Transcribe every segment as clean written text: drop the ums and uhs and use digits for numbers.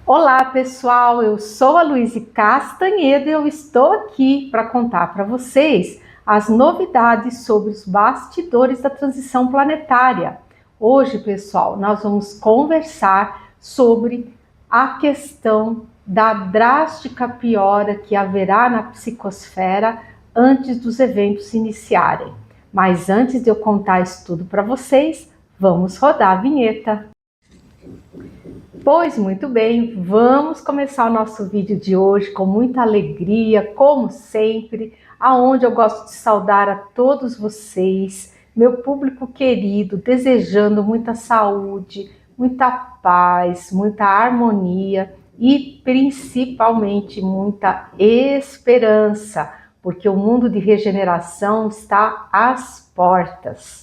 Olá pessoal, eu sou a Luíse Castanhedo e eu estou aqui para contar para vocês as novidades sobre os bastidores da transição planetária. Hoje, pessoal, nós vamos conversar sobre a questão da drástica piora que haverá na psicosfera antes dos eventos iniciarem. Mas antes de eu contar isso tudo para vocês, vamos rodar a vinheta. Pois muito bem, vamos começar o nosso vídeo de hoje com muita alegria, como sempre, aonde eu gosto de saudar a todos vocês, meu público querido, desejando muita saúde, muita paz, muita harmonia e principalmente muita esperança, porque o mundo de regeneração está às portas.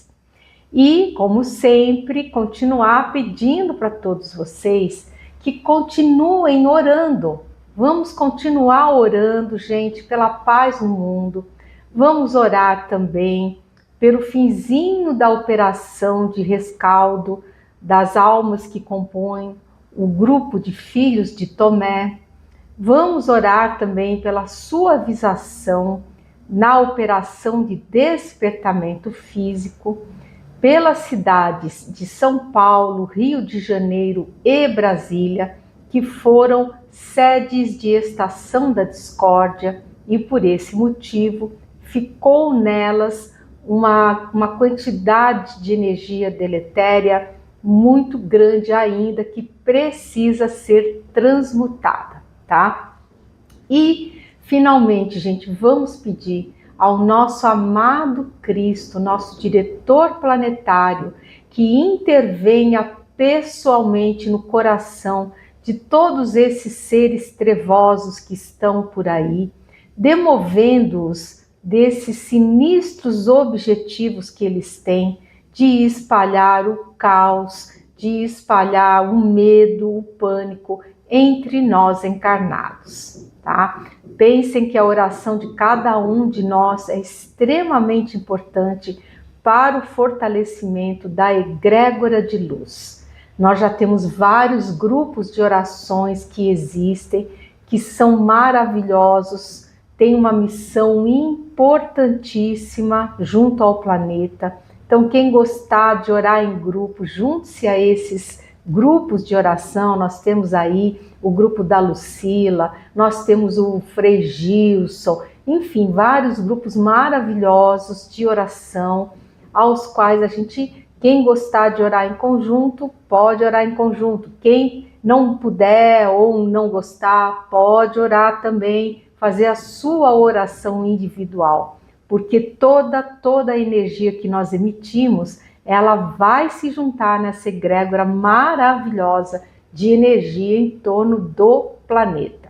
E, como sempre, continuar pedindo para todos vocês que continuem orando. Vamos continuar orando, gente, pela paz no mundo. Vamos orar também pelo finzinho da operação de rescaldo das almas que compõem o grupo de filhos de Tomé. Vamos orar também pela suavização na operação de despertamento físico, pelas cidades de São Paulo, Rio de Janeiro e Brasília, que foram sedes de estação da discórdia e por esse motivo ficou nelas uma quantidade de energia deletéria muito grande ainda que precisa ser transmutada, tá? E finalmente, gente, vamos pedir ao nosso amado Cristo, nosso diretor planetário, que intervenha pessoalmente no coração de todos esses seres trevosos que estão por aí, demovendo-os desses sinistros objetivos que eles têm de espalhar o caos, de espalhar o medo, o pânico entre nós encarnados. Tá? Pensem que a oração de cada um de nós é extremamente importante para o fortalecimento da egrégora de luz. Nós já temos vários grupos de orações que existem, que são maravilhosos, têm uma missão importantíssima junto ao planeta. Então, quem gostar de orar em grupo, junte-se a esses grupos de oração. Nós temos aí o grupo da Lucila, nós temos o Frei Gilson, enfim, vários grupos maravilhosos de oração, aos quais quem gostar de orar em conjunto, pode orar em conjunto. Quem não puder ou não gostar, pode orar também, fazer a sua oração individual, porque toda a energia que nós emitimos, ela vai se juntar nessa egrégora maravilhosa de energia em torno do planeta.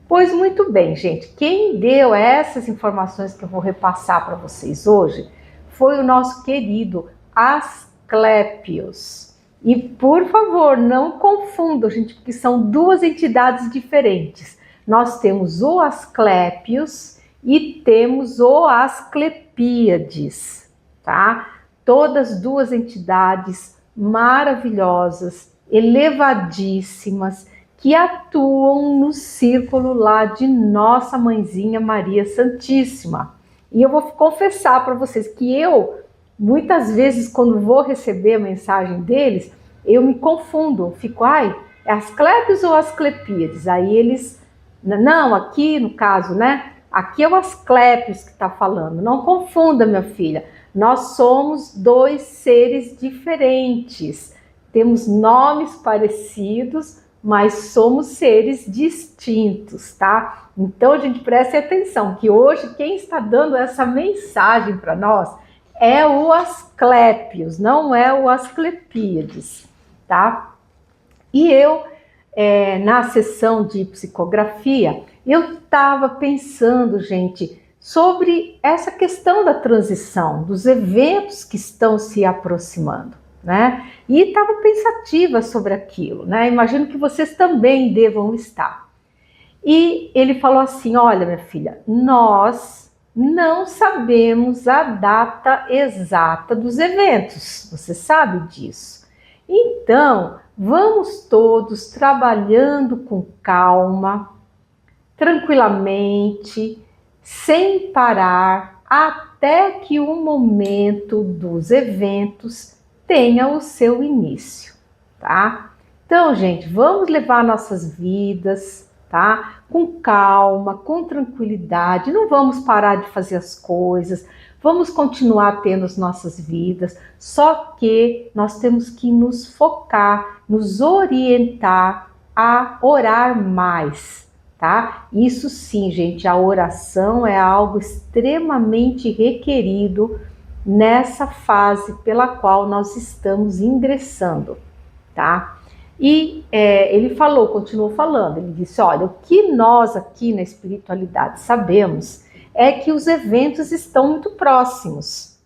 Pois muito bem, gente, quem deu essas informações que eu vou repassar para vocês hoje foi o nosso querido Asclépios. E por favor, não confundam, gente, porque são duas entidades diferentes. Nós temos o Asclépios e temos o Asclepíades, tá? Todas duas entidades maravilhosas, elevadíssimas, que atuam no círculo lá de Nossa Mãezinha Maria Santíssima. E eu vou confessar para vocês que eu, muitas vezes, quando vou receber a mensagem deles, eu me confundo, fico, é Asclépios ou Asclepíades? Aí eles, não, aqui no caso, né? Aqui é o Asclépios que está falando, não confunda, minha filha. Nós somos dois seres diferentes, temos nomes parecidos, mas somos seres distintos, tá? Então, gente, preste atenção, que hoje quem está dando essa mensagem para nós é o Asclépios, não é o Asclepíades, tá? E eu, na sessão de psicografia, eu estava pensando, gente, sobre essa questão da transição, dos eventos que estão se aproximando, né? E estava pensativa sobre aquilo, né? Imagino que vocês também devam estar. E ele falou assim, olha, minha filha, nós não sabemos a data exata dos eventos, você sabe disso. Então, vamos todos trabalhando com calma, tranquilamente, sem parar, até que o momento dos eventos tenha o seu início, tá? Então, gente, vamos levar nossas vidas, tá? Com calma, com tranquilidade, não vamos parar de fazer as coisas, vamos continuar tendo as nossas vidas, só que nós temos que nos focar, nos orientar a orar mais, tá? Isso sim, gente, a oração é algo extremamente requerido nessa fase pela qual nós estamos ingressando, tá? E ele continuou falando, ele disse, olha, o que nós aqui na espiritualidade sabemos é que os eventos estão muito próximos.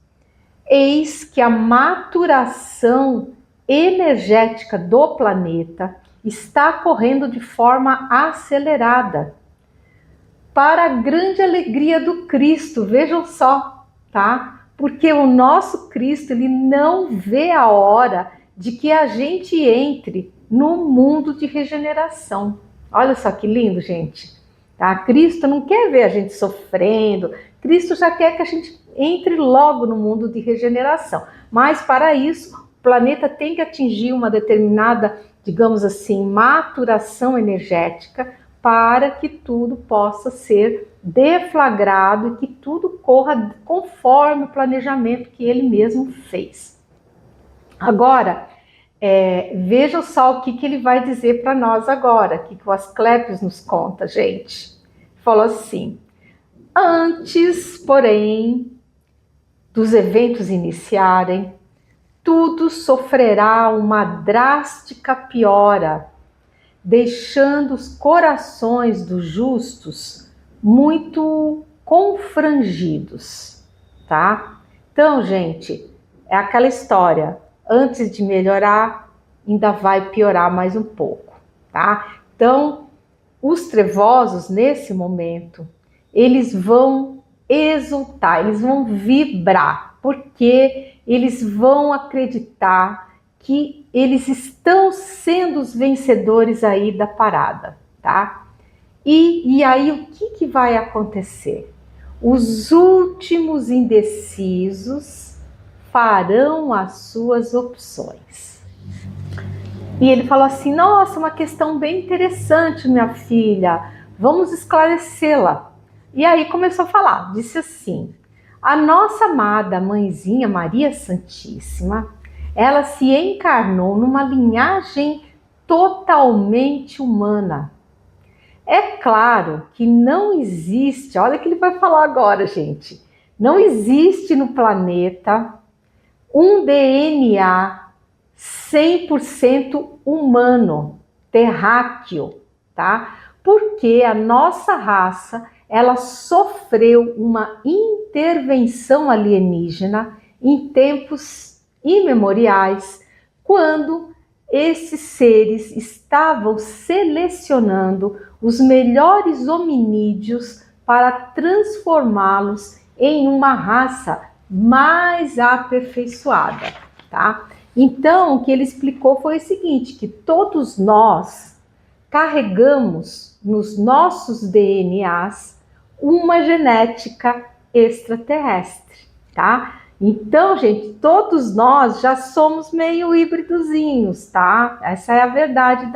Eis que a maturação energética do planeta está correndo de forma acelerada, para a grande alegria do Cristo, vejam só, tá? Porque o nosso Cristo, ele não vê a hora de que a gente entre no mundo de regeneração. Olha só que lindo, gente. Tá? Cristo não quer ver a gente sofrendo, Cristo já quer que a gente entre logo no mundo de regeneração. Mas para isso, o planeta tem que atingir uma determinada, digamos assim, maturação energética para que tudo possa ser deflagrado e que tudo corra conforme o planejamento que ele mesmo fez. Agora, vejam só o que ele vai dizer para nós agora, o que o Asclepios nos conta, gente. Falou assim, antes, porém, dos eventos iniciarem, tudo sofrerá uma drástica piora, deixando os corações dos justos muito confrangidos, tá? Então, gente, é aquela história, antes de melhorar, ainda vai piorar mais um pouco, tá? Então, os trevosos, nesse momento, eles vão exultar, eles vão vibrar, porque eles vão acreditar que eles estão sendo os vencedores aí da parada, tá? E aí o que vai acontecer? Os últimos indecisos farão as suas opções. E ele falou assim, nossa, uma questão bem interessante, minha filha, vamos esclarecê-la. E aí começou a falar, disse assim, a nossa amada mãezinha Maria Santíssima, ela se encarnou numa linhagem totalmente humana. É claro que não existe, olha o que ele vai falar agora, gente, não existe no planeta um DNA 100% humano, terráqueo, tá? Porque a nossa raça, ela sofreu uma intervenção alienígena em tempos imemoriais, quando esses seres estavam selecionando os melhores hominídeos para transformá-los em uma raça mais aperfeiçoada, tá? Então, o que ele explicou foi o seguinte, que todos nós carregamos nos nossos DNAs uma genética extraterrestre, tá? Então, gente, todos nós já somos meio híbridozinhos, tá? Essa é a verdade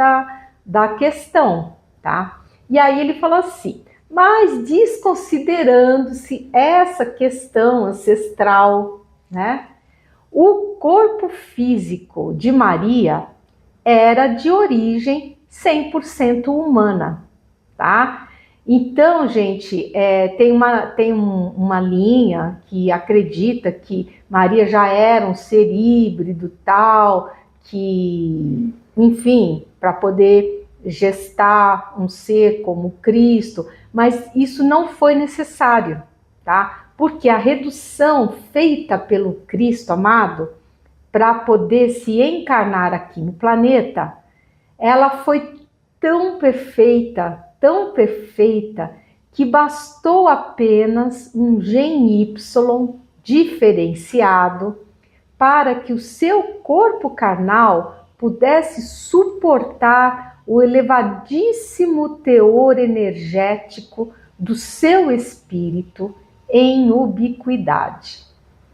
da questão, tá? E aí ele falou assim, mas desconsiderando-se essa questão ancestral, né? O corpo físico de Maria era de origem 100% humana, tá? Então, gente, tem uma linha que acredita que Maria já era um ser híbrido tal, que, enfim, para poder gestar um ser como Cristo, mas isso não foi necessário, tá? Porque a redução feita pelo Cristo amado para poder se encarnar aqui no planeta, ela foi tão perfeita, que bastou apenas um gene Y diferenciado para que o seu corpo carnal pudesse suportar o elevadíssimo teor energético do seu espírito em ubiquidade.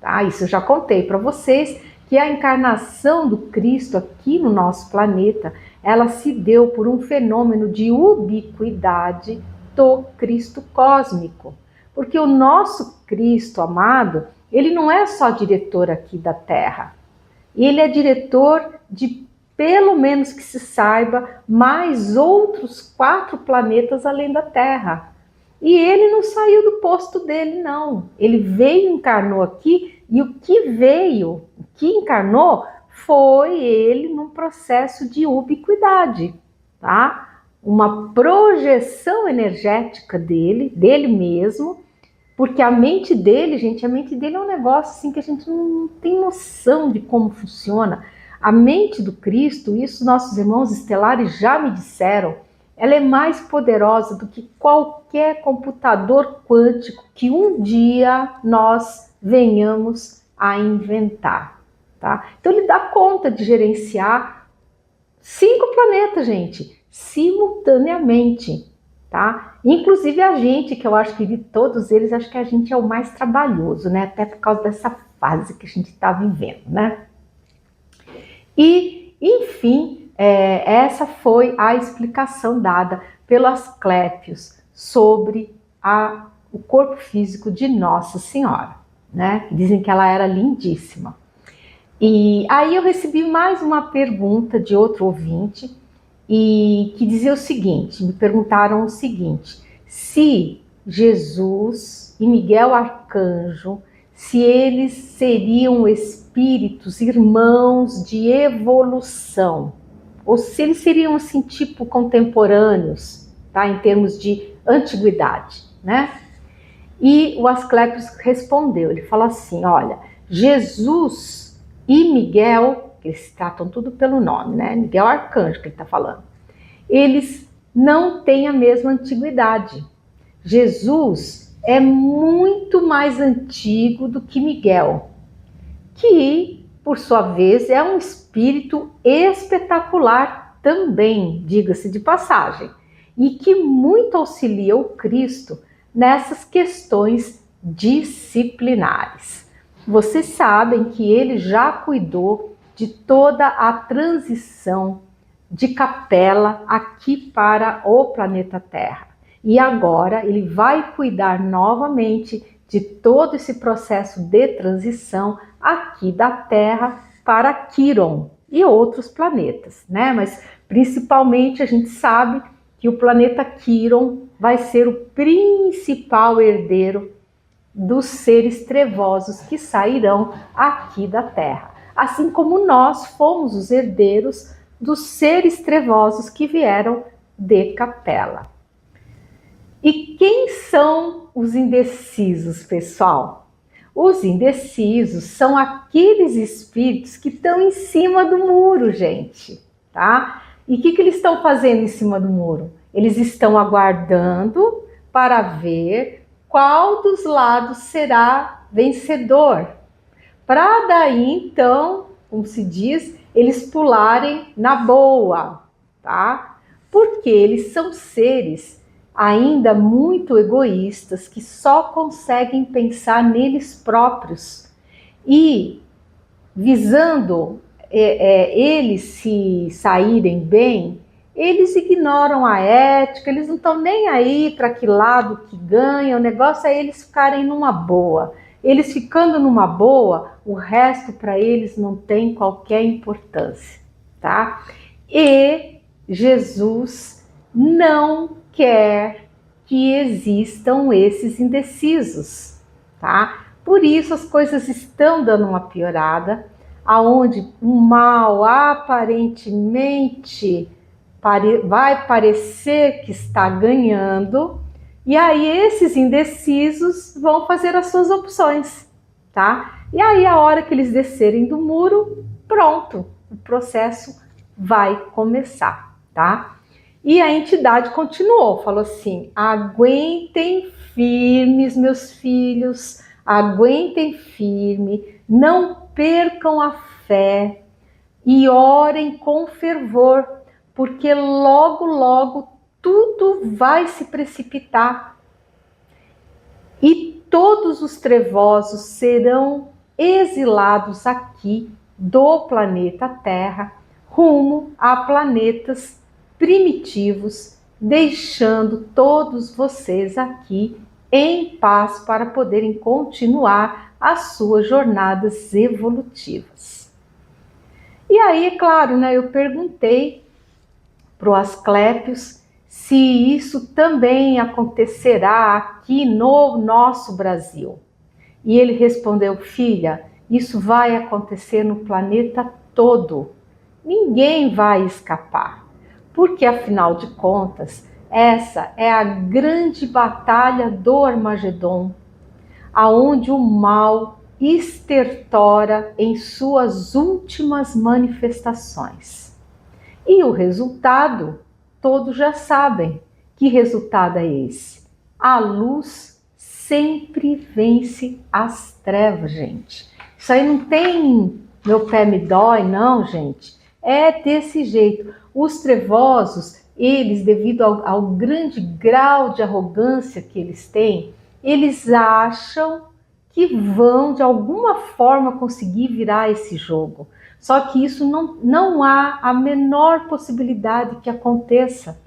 Tá? Isso eu já contei para vocês, que a encarnação do Cristo aqui no nosso planeta, ela se deu por um fenômeno de ubiquidade do Cristo cósmico. Porque o nosso Cristo amado, ele não é só diretor aqui da Terra. Ele é diretor de, pelo menos que se saiba, mais outros 4 planetas além da Terra. E ele não saiu do posto dele, não. Ele veio e encarnou aqui, e o que encarnou, foi ele num processo de ubiquidade, tá? Uma projeção energética dele mesmo, porque a mente dele, gente, a mente dele é um negócio assim que a gente não tem noção de como funciona. A mente do Cristo, isso nossos irmãos estelares já me disseram, ela é mais poderosa do que qualquer computador quântico que um dia nós venhamos a inventar, tá? Então ele dá conta de gerenciar 5 planetas, gente, simultaneamente, tá? Inclusive a gente, que eu acho que de todos eles, acho que a gente é o mais trabalhoso, né? Até por causa dessa fase que a gente está vivendo, né? E, enfim, essa foi a explicação dada pelo Asclépios sobre o corpo físico de Nossa Senhora, né? Dizem que ela era lindíssima. E aí eu recebi mais uma pergunta de outro ouvinte, e que dizia o seguinte, me perguntaram o seguinte: se Jesus e Miguel Arcanjo, se eles seriam espíritos irmãos de evolução, ou se eles seriam assim tipo contemporâneos, tá, em termos de antiguidade, né? E o Asclépios respondeu, ele falou assim: olha, Jesus e Miguel, que eles tratam tudo pelo nome, né? Miguel Arcanjo que ele está falando, eles não têm a mesma antiguidade. Jesus é muito mais antigo do que Miguel, que, por sua vez, é um espírito espetacular também, diga-se de passagem, e que muito auxilia o Cristo nessas questões disciplinares. Vocês sabem que ele já cuidou de toda a transição de Capela aqui para o planeta Terra. E agora ele vai cuidar novamente de todo esse processo de transição aqui da Terra para Quiron e outros planetas, né? Mas principalmente a gente sabe que o planeta Quiron vai ser o principal herdeiro dos seres trevosos que sairão aqui da Terra. Assim como nós fomos os herdeiros dos seres trevosos que vieram de Capela. E quem são os indecisos, pessoal? Os indecisos são aqueles espíritos que estão em cima do muro, gente, tá? E o que eles estão fazendo em cima do muro? Eles estão aguardando para ver qual dos lados será vencedor. Para daí, então, como se diz, eles pularem na boa, tá? Porque eles são seres ainda muito egoístas que só conseguem pensar neles próprios e visando eles se saírem bem, eles ignoram a ética, eles não estão nem aí para que lado que ganha, o negócio é eles ficarem numa boa. Eles ficando numa boa, o resto para eles não tem qualquer importância, tá? E Jesus não quer que existam esses indecisos, tá? Por isso as coisas estão dando uma piorada, aonde o mal aparentemente vai parecer que está ganhando, e aí esses indecisos vão fazer as suas opções, tá? E aí a hora que eles descerem do muro, pronto, o processo vai começar, tá? E a entidade continuou, falou assim: aguentem firmes, meus filhos, aguentem firme, não percam a fé e orem com fervor, porque logo, logo tudo vai se precipitar e todos os trevosos serão exilados aqui do planeta Terra, rumo a planetas primitivos, deixando todos vocês aqui em paz para poderem continuar as suas jornadas evolutivas. E aí, é claro, né, eu perguntei para o Asclépios se isso também acontecerá aqui no nosso Brasil. E ele respondeu: filha, isso vai acontecer no planeta todo. Ninguém vai escapar, porque afinal de contas, essa é a grande batalha do Armagedon, aonde o mal estertora em suas últimas manifestações. E o resultado, todos já sabem. Que resultado é esse? A luz sempre vence as trevas, gente. Isso aí não tem meu pé me dói, não, gente. É desse jeito. Os trevosos, eles, devido ao grande grau de arrogância que eles têm, eles acham que vão, de alguma forma, conseguir virar esse jogo. Só que isso não há a menor possibilidade que aconteça,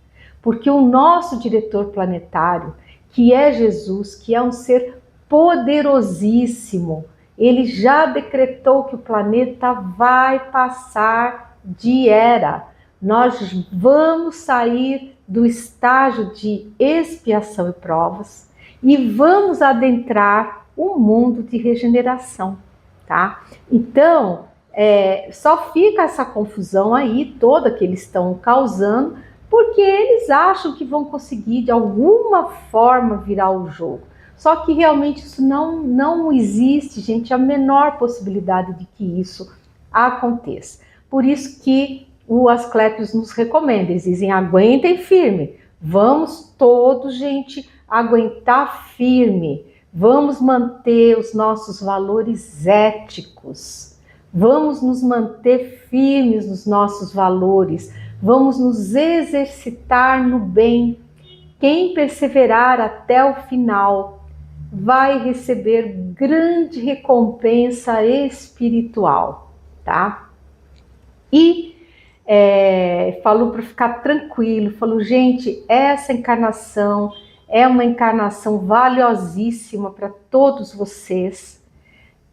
porque o nosso diretor planetário, que é Jesus, que é um ser poderosíssimo, ele já decretou que o planeta vai passar de era. Nós vamos sair do estágio de expiação e provas e vamos adentrar o mundo de regeneração, tá? Então, só fica essa confusão aí toda que eles estão causando, porque eles acham que vão conseguir de alguma forma virar o jogo. Só que realmente isso não existe, gente, a menor possibilidade de que isso aconteça. Por isso que o Asclépios nos recomenda, eles dizem: aguentem firme, vamos todos, gente, aguentar firme, vamos manter os nossos valores éticos, vamos nos manter firmes nos nossos valores, vamos nos exercitar no bem. Quem perseverar até o final vai receber grande recompensa espiritual, tá? E falou para ficar tranquilo, falou: gente, essa encarnação é uma encarnação valiosíssima para todos vocês.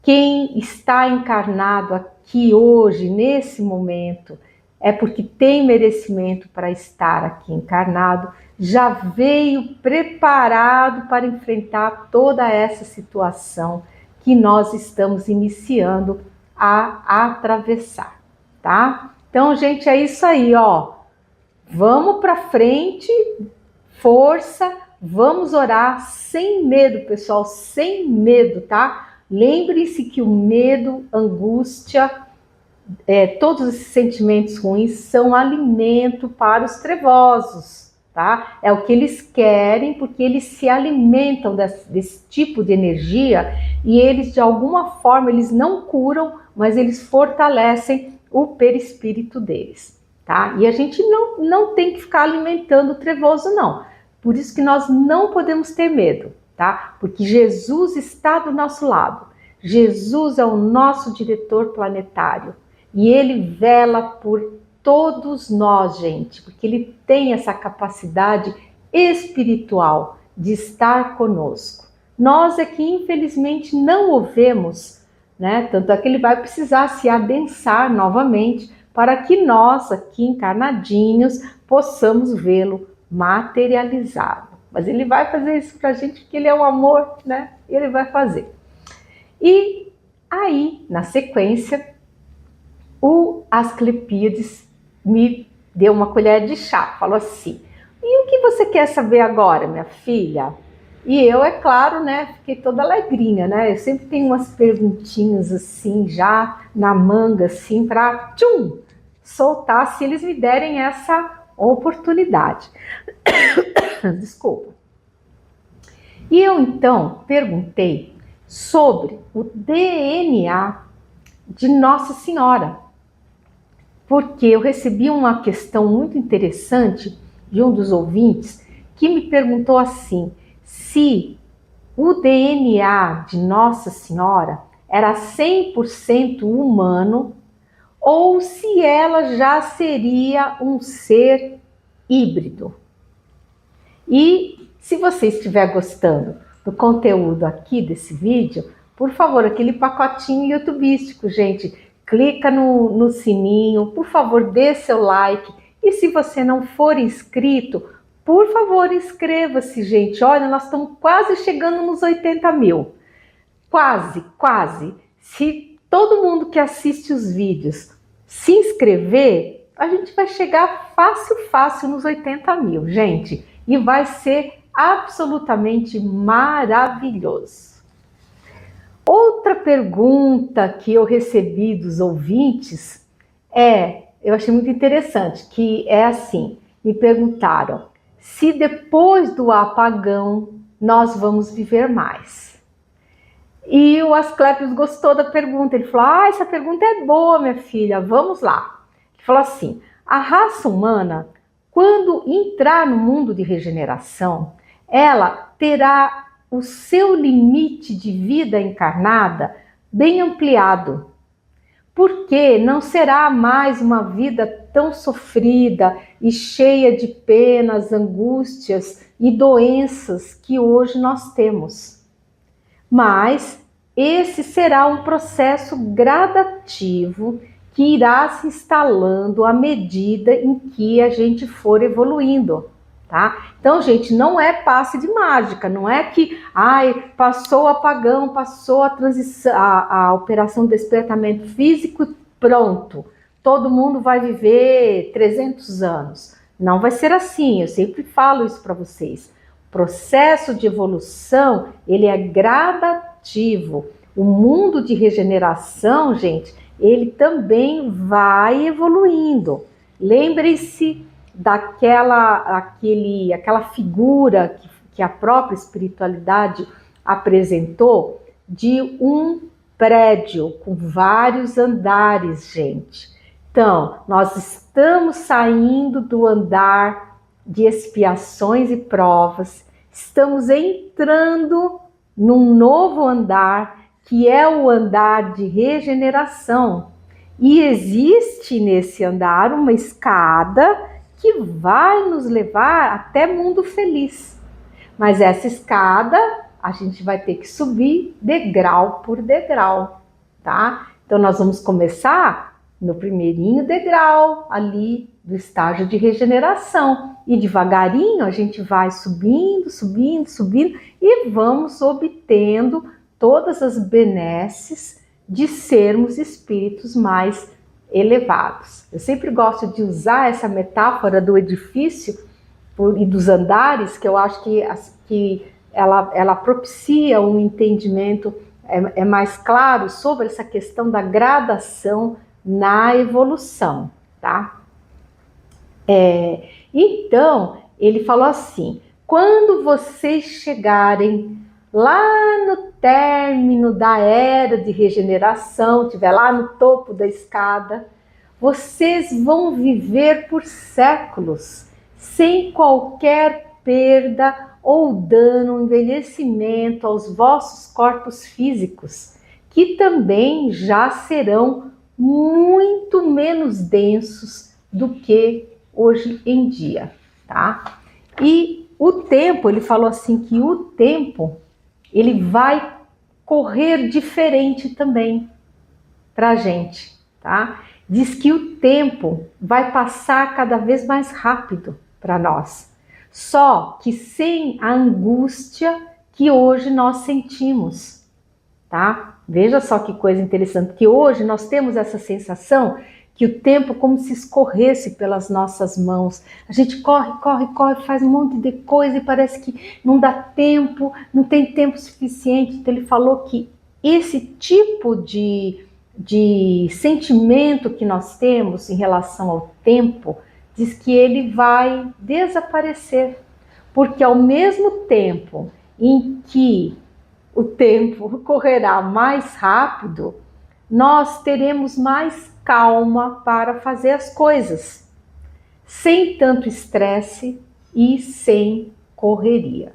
Quem está encarnado aqui hoje, nesse momento, é porque tem merecimento para estar aqui encarnado, já veio preparado para enfrentar toda essa situação que nós estamos iniciando a atravessar, tá? Então, gente, é isso aí, ó. Vamos para frente, força, vamos orar sem medo, pessoal, sem medo, tá? Lembre-se que o medo, angústia, todos esses sentimentos ruins são alimento para os trevosos, tá? É o que eles querem, porque eles se alimentam desse tipo de energia e eles, de alguma forma, eles não curam, mas eles fortalecem o perispírito deles, tá? E a gente não tem que ficar alimentando o trevoso, não. Por isso que nós não podemos ter medo, tá? Porque Jesus está do nosso lado. Jesus é o nosso diretor planetário e ele vela por todos nós, gente, porque ele tem essa capacidade espiritual de estar conosco. Nós é que infelizmente não o vemos, né? Tanto é que ele vai precisar se adensar novamente para que nós aqui encarnadinhos possamos vê-lo materializado. Mas ele vai fazer isso para a gente porque ele é um amor, né? Ele vai fazer. E aí, na sequência, o Asclepíades me deu uma colher de chá, falou assim: e o que você quer saber agora, minha filha? E eu, é claro, né, fiquei toda alegrinha, né? Eu sempre tenho umas perguntinhas assim, já na manga, assim, para soltar, se eles me derem essa oportunidade. Desculpa. E eu, então, perguntei sobre o DNA de Nossa Senhora. Porque eu recebi uma questão muito interessante de um dos ouvintes que me perguntou assim, se o DNA de Nossa Senhora era 100% humano ou se ela já seria um ser híbrido. E se você estiver gostando do conteúdo aqui desse vídeo, por favor, aquele pacotinho youtubístico, gente, clica no sininho, por favor, dê seu like. E se você não for inscrito, por favor, inscreva-se, gente. Olha, nós estamos quase chegando nos 80 mil. Quase, quase. Se todo mundo que assiste os vídeos se inscrever, a gente vai chegar fácil nos 80 mil, gente. E vai ser absolutamente maravilhoso. Outra pergunta que eu recebi dos ouvintes eu achei muito interessante, que é assim, me perguntaram se depois do apagão nós vamos viver mais. E o Asclepios gostou da pergunta, ele falou, essa pergunta é boa, minha filha, vamos lá. Ele falou assim, a raça humana, quando entrar no mundo de regeneração, ela terá o seu limite de vida encarnada bem ampliado, porque não será mais uma vida tão sofrida e cheia de penas, angústias e doenças que hoje nós temos. Mas esse será um processo gradativo que irá se instalando à medida em que a gente for evoluindo. Tá? Então, gente, não é passe de mágica, não é que passou o apagão, passou a transição, a operação de despertamento físico, pronto, todo mundo vai viver 300 anos. Não vai ser assim, eu sempre falo isso para vocês. O processo de evolução, ele é gradativo. O mundo de regeneração, gente, ele também vai evoluindo. Lembrem-se daquela figura que a própria espiritualidade apresentou de um prédio com vários andares, gente. Então, nós estamos saindo do andar de expiações e provas, estamos entrando num novo andar, que é o andar de regeneração. E existe nesse andar uma escada que vai nos levar até mundo feliz. Mas essa escada a gente vai ter que subir degrau por degrau, tá? Então nós vamos começar no primeirinho degrau ali do estágio de regeneração e devagarinho a gente vai subindo e vamos obtendo todas as benesses de sermos espíritos mais elevados. Eu sempre gosto de usar essa metáfora do edifício e dos andares, que eu acho que ela propicia um entendimento mais claro sobre essa questão da gradação na evolução, tá? Então, ele falou assim, quando vocês chegarem lá no término da era de regeneração, estiver lá no topo da escada, vocês vão viver por séculos, sem qualquer perda ou dano, envelhecimento aos vossos corpos físicos, que também já serão muito menos densos do que hoje em dia, tá? E o tempo, ele falou assim que o tempo ele vai correr diferente também para a gente, tá? Diz que o tempo vai passar cada vez mais rápido para nós, só que sem a angústia que hoje nós sentimos, tá? Veja só que coisa interessante, que hoje nós temos essa sensação que o tempo como se escorresse pelas nossas mãos. A gente corre, faz um monte de coisa e parece que não dá tempo, não tem tempo suficiente. Então ele falou que esse tipo de sentimento que nós temos em relação ao tempo, diz que ele vai desaparecer. Porque ao mesmo tempo em que o tempo correrá mais rápido, nós teremos mais calma para fazer as coisas, sem tanto estresse e sem correria.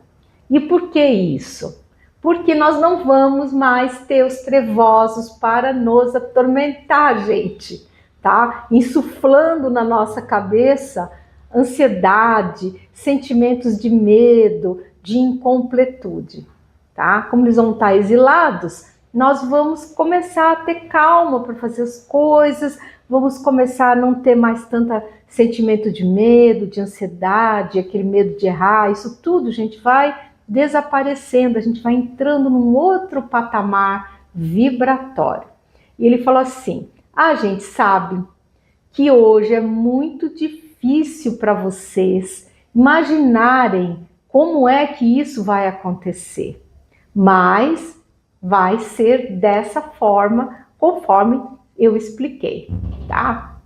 E por que isso? Porque nós não vamos mais ter os trevosos para nos atormentar, gente, tá? Insuflando na nossa cabeça ansiedade, sentimentos de medo, de incompletude, tá? Como eles vão estar exilados, nós vamos começar a ter calma para fazer as coisas, vamos começar a não ter mais tanto sentimento de medo, de ansiedade, aquele medo de errar, isso tudo, gente, vai desaparecendo, a gente vai entrando num outro patamar vibratório. E ele falou assim, a gente sabe que hoje é muito difícil para vocês imaginarem como é que isso vai acontecer, mas vai ser dessa forma, conforme eu expliquei, tá?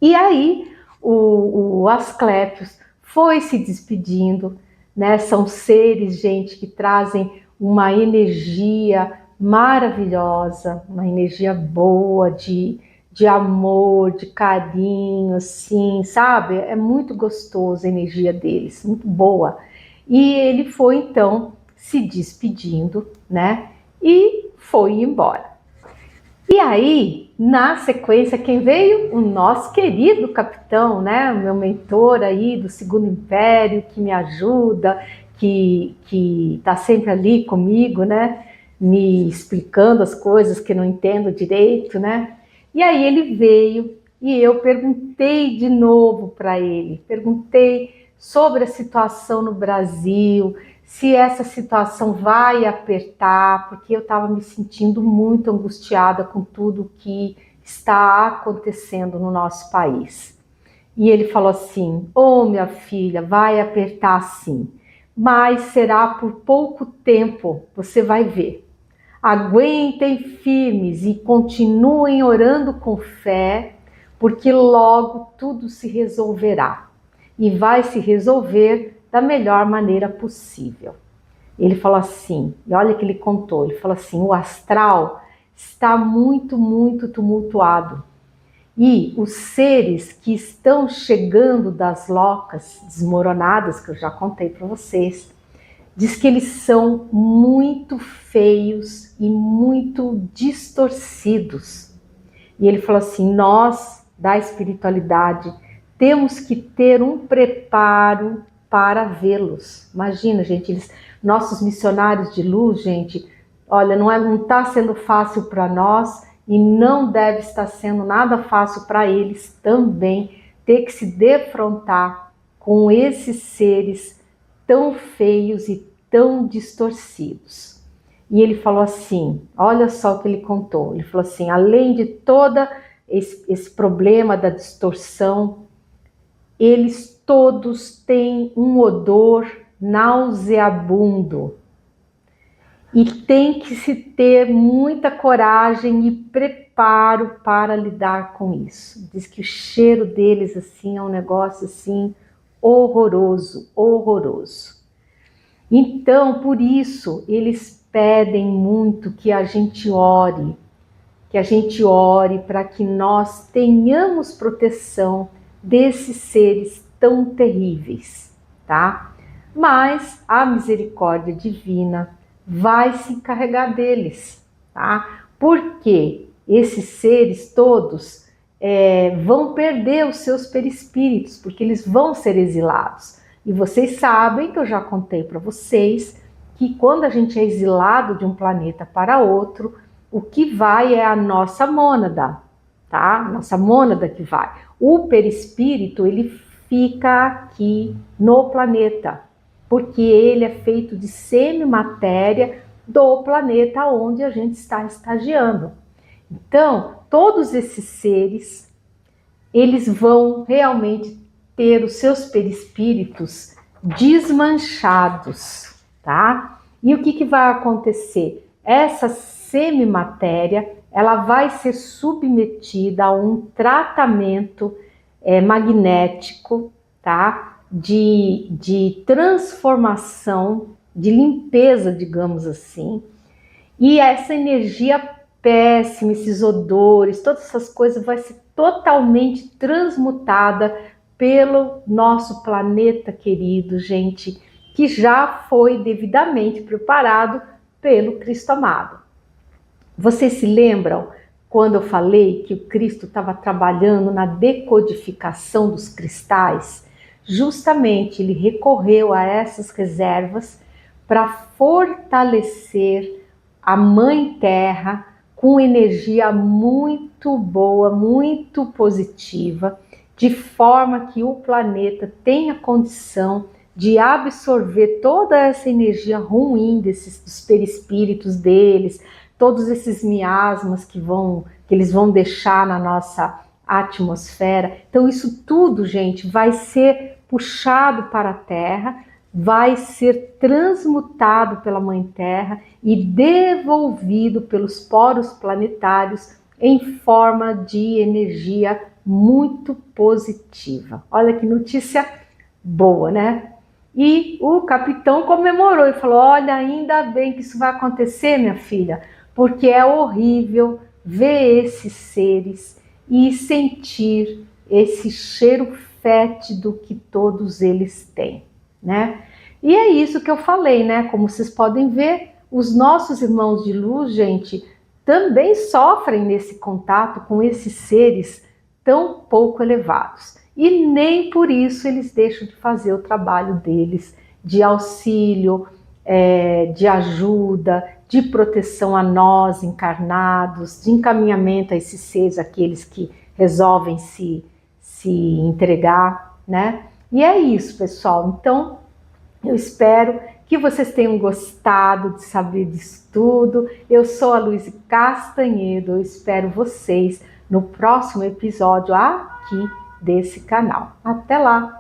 E aí o Asclépios foi se despedindo, né? São seres, gente, que trazem uma energia maravilhosa, uma energia boa, de amor, de carinho, assim, sabe? É muito gostoso a energia deles, muito boa. E ele foi, então, se despedindo, né? E foi embora. E aí, na sequência, quem veio? O nosso querido capitão, né? O meu mentor aí do Segundo Império, que me ajuda, que tá sempre ali comigo, né? Me explicando as coisas que não entendo direito, né? E aí ele veio e eu perguntei de novo para ele, perguntei sobre a situação no Brasil, se essa situação vai apertar, porque eu estava me sentindo muito angustiada com tudo que está acontecendo no nosso país. E ele falou assim, minha filha, vai apertar sim, mas será por pouco tempo, você vai ver. Aguentem firmes e continuem orando com fé, porque logo tudo se resolverá. E vai se resolver da melhor maneira possível. Ele falou assim, e olha que ele contou, ele falou assim, o astral está muito, muito tumultuado. E os seres que estão chegando das locas desmoronadas, que eu já contei para vocês, diz que eles são muito feios e muito distorcidos. E ele falou assim, nós da espiritualidade temos que ter um preparo para vê-los. Imagina, gente, nossos missionários de luz, gente, olha, não está sendo fácil para nós e não deve estar sendo nada fácil para eles também ter que se defrontar com esses seres tão feios e tão distorcidos. E ele falou assim, olha só o que ele contou, ele falou assim, além de todo esse problema da distorção, eles todos têm um odor nauseabundo. E tem que se ter muita coragem e preparo para lidar com isso. Diz que o cheiro deles assim é um negócio assim horroroso, horroroso. Então, por isso, eles pedem muito que a gente ore para que nós tenhamos proteção desses seres tão terríveis, tá? Mas a misericórdia divina vai se encarregar deles, tá? Porque esses seres todos vão perder os seus perispíritos, porque eles vão ser exilados. E vocês sabem que eu já contei para vocês que quando a gente é exilado de um planeta para outro, o que vai é a nossa mônada, tá? Nossa mônada que vai. O perispírito, ele fica aqui no planeta, porque ele é feito de semimatéria do planeta onde a gente está estagiando. Então, todos esses seres, eles vão realmente ter os seus perispíritos desmanchados, tá? E o que vai acontecer? Essa semimatéria, ela vai ser submetida a um tratamento magnético, tá? De transformação de limpeza, digamos assim. E essa energia péssima, esses odores, todas essas coisas vai ser totalmente transmutada pelo nosso planeta querido, gente, que já foi devidamente preparado pelo Cristo amado. Vocês se lembram quando eu falei que o Cristo estava trabalhando na decodificação dos cristais? Justamente ele recorreu a essas reservas para fortalecer a Mãe Terra com energia muito boa, muito positiva, de forma que o planeta tenha condição de absorver toda essa energia ruim dos perispíritos deles, todos esses miasmas que eles vão deixar na nossa atmosfera. Então isso tudo, gente, vai ser puxado para a Terra, vai ser transmutado pela Mãe Terra e devolvido pelos poros planetários em forma de energia muito positiva. Olha que notícia boa, né? E o capitão comemorou e falou: olha, ainda bem que isso vai acontecer, minha filha, porque é horrível ver esses seres e sentir esse cheiro fétido que todos eles têm, né? E é isso que eu falei, né? Como vocês podem ver, os nossos irmãos de luz, gente, também sofrem nesse contato com esses seres tão pouco elevados. E nem por isso eles deixam de fazer o trabalho deles de auxílio, de ajuda, de proteção a nós encarnados, de encaminhamento a esses seres, aqueles que resolvem se entregar, né? E é isso, pessoal. Então, eu espero que vocês tenham gostado de saber disso tudo. Eu sou a Luísa Castanhedo, eu espero vocês no próximo episódio aqui desse canal. Até lá!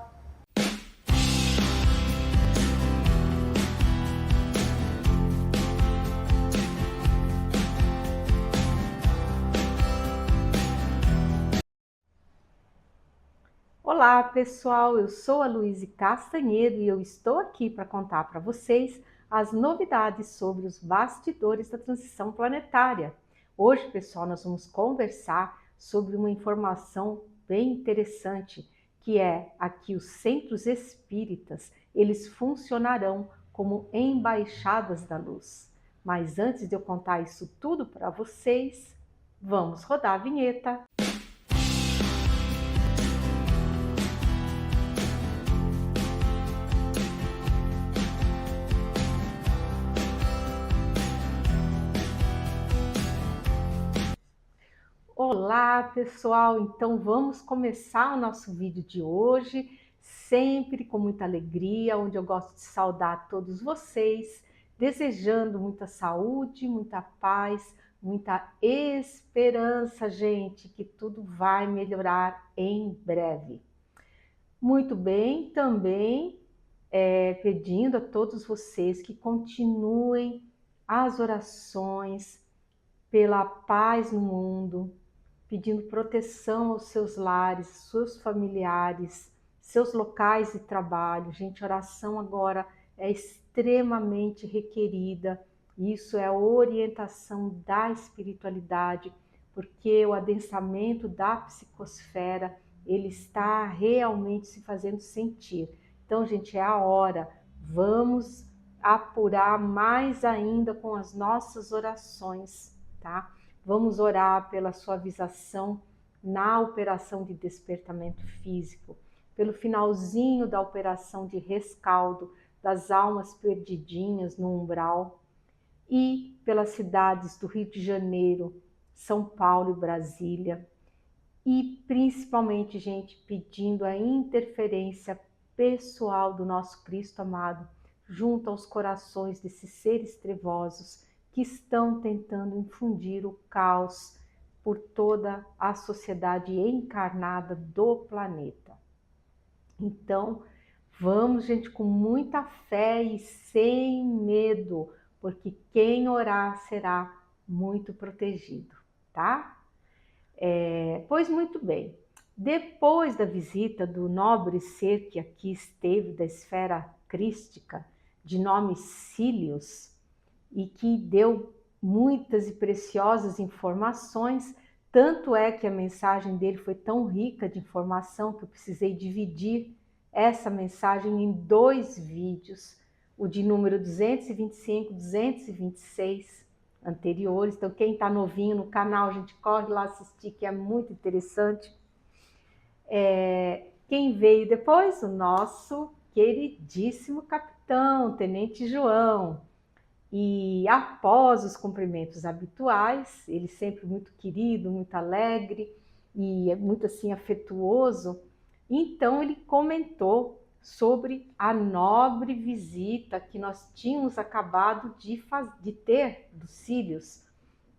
Olá pessoal, eu sou a Luísa Castanhedo e eu estou aqui para contar para vocês as novidades sobre os bastidores da transição planetária. Hoje, pessoal, nós vamos conversar sobre uma informação bem interessante, que é aqui os centros espíritas, eles funcionarão como embaixadas da luz. Mas antes de eu contar isso tudo para vocês, vamos rodar a vinheta. Olá pessoal, então vamos começar o nosso vídeo de hoje, sempre com muita alegria, onde eu gosto de saudar todos vocês, desejando muita saúde, muita paz, muita esperança, gente, que tudo vai melhorar em breve. Muito bem, também pedindo a todos vocês que continuem as orações pela paz no mundo, pedindo proteção aos seus lares, seus familiares, seus locais de trabalho. Gente, oração agora é extremamente requerida. Isso é a orientação da espiritualidade, porque o adensamento da psicosfera, ele está realmente se fazendo sentir. Então, gente, é a hora. Vamos apurar mais ainda com as nossas orações, tá? Vamos orar pela suavização na operação de despertamento físico, pelo finalzinho da operação de rescaldo das almas perdidinhas no umbral e pelas cidades do Rio de Janeiro, São Paulo e Brasília. E principalmente, gente, pedindo a interferência pessoal do nosso Cristo amado junto aos corações desses seres trevosos que estão tentando infundir o caos por toda a sociedade encarnada do planeta. Então, vamos, gente, com muita fé e sem medo, porque quem orar será muito protegido, tá? Pois muito bem. Depois da visita do nobre ser que aqui esteve da esfera crística, de nome Cílios, e que deu muitas e preciosas informações. Tanto é que a mensagem dele foi tão rica de informação que eu precisei dividir essa mensagem em 2 vídeos, o de número 225, 226 anteriores. Então, quem está novinho no canal, a gente corre lá assistir, que é muito interessante. Quem veio depois? O nosso queridíssimo capitão, Tenente João. E após os cumprimentos habituais, ele sempre muito querido, muito alegre e muito assim afetuoso, então ele comentou sobre a nobre visita que nós tínhamos acabado de ter dos Cílios,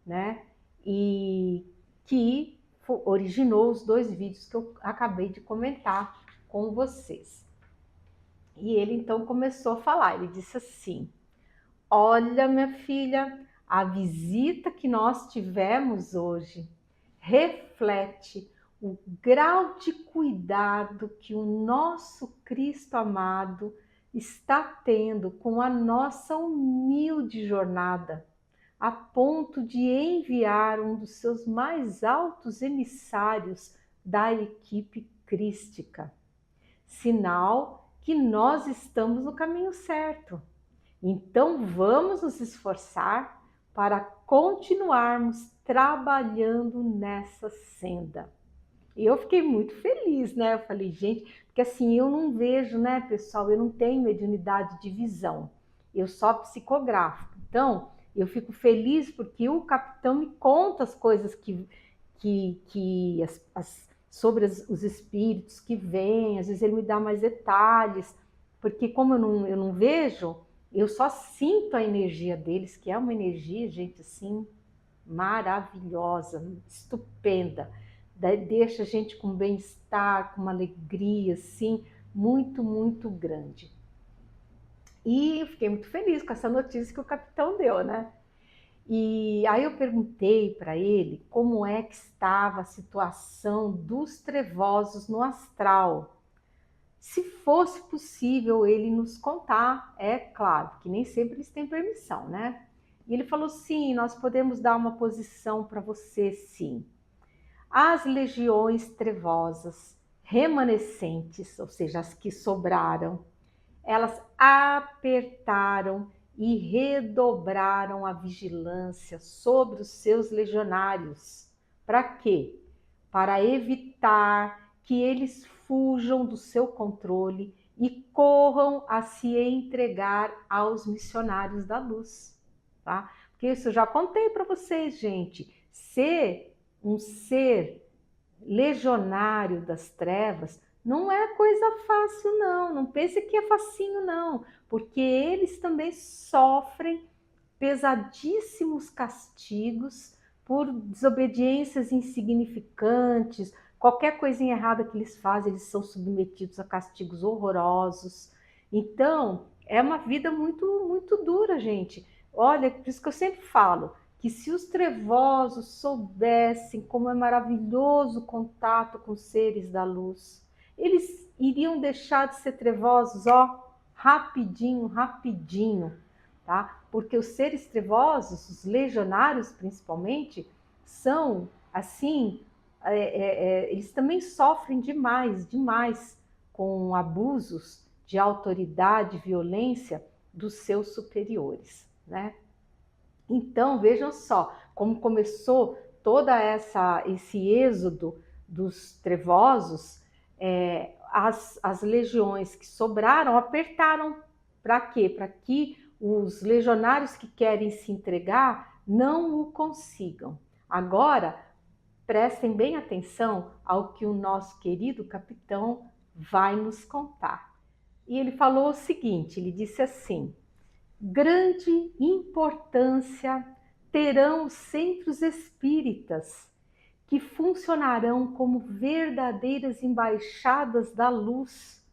né? E que originou os 2 vídeos que eu acabei de comentar com vocês. E ele então começou a falar, ele disse assim: olha, minha filha, a visita que nós tivemos hoje reflete o grau de cuidado que o nosso Cristo amado está tendo com a nossa humilde jornada, a ponto de enviar um dos seus mais altos emissários da equipe crística. Sinal que nós estamos no caminho certo. Então vamos nos esforçar para continuarmos trabalhando nessa senda. E eu fiquei muito feliz, né? Eu falei, gente, porque assim, eu não vejo, né, pessoal, eu não tenho mediunidade de visão, eu só psicografo. Então, eu fico feliz porque o capitão me conta as coisas sobre os espíritos que vêm, às vezes ele me dá mais detalhes, porque como eu não vejo, eu só sinto a energia deles, que é uma energia, gente, assim, maravilhosa, estupenda. Deixa a gente com bem-estar, com uma alegria, assim, muito, muito grande. E eu fiquei muito feliz com essa notícia que o capitão deu, né? E aí eu perguntei para ele como é que estava a situação dos trevosos no astral. Se fosse possível ele nos contar, é claro, que nem sempre eles têm permissão, né? E ele falou, sim, nós podemos dar uma posição para você, sim. As legiões trevosas remanescentes, ou seja, as que sobraram, elas apertaram e redobraram a vigilância sobre os seus legionários. Para quê? Para evitar que eles fujam do seu controle e corram a se entregar aos missionários da luz, tá? Porque isso eu já contei para vocês, gente. Ser um ser legionário das trevas não é coisa fácil, não. Não pense que é facinho, não. Porque eles também sofrem pesadíssimos castigos por desobediências insignificantes. Qualquer coisinha errada que eles fazem, eles são submetidos a castigos horrorosos. Então, é uma vida muito, muito dura, gente. Olha, por isso que eu sempre falo, que se os trevosos soubessem como é maravilhoso o contato com os seres da luz, eles iriam deixar de ser trevosos, ó, rapidinho, rapidinho, tá? Porque os seres trevosos, os legionários principalmente, são assim, eles também sofrem demais, demais com abusos de autoridade, violência dos seus superiores, né? Então, vejam só como começou toda esse êxodo dos trevosos. As legiões que sobraram apertaram. Para quê? Para que os legionários que querem se entregar não o consigam. Agora, prestem bem atenção ao que o nosso querido capitão vai nos contar. E ele falou o seguinte, ele disse assim: grande importância terão os centros espíritas, que funcionarão como verdadeiras embaixadas da luz,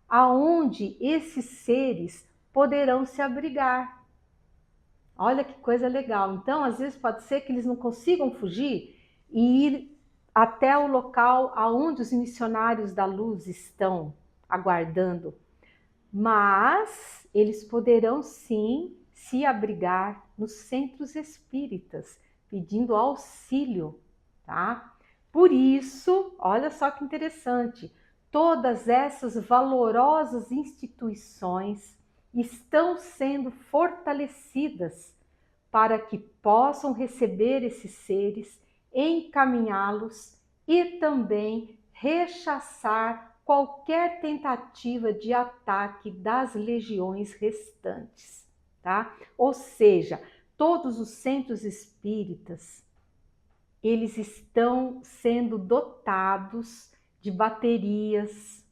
aonde esses seres poderão se abrigar. Olha que coisa legal. Então, às vezes pode ser que eles não consigam fugir e ir até o local aonde os missionários da luz estão aguardando, mas eles poderão sim se abrigar nos centros espíritas, pedindo auxílio, tá? Por isso, olha só que interessante, todas essas valorosas instituições estão sendo fortalecidas para que possam receber esses seres, encaminhá-los e também rechaçar qualquer tentativa de ataque das legiões restantes, tá? Ou seja, todos os centros espíritas, eles estão sendo dotados de baterias,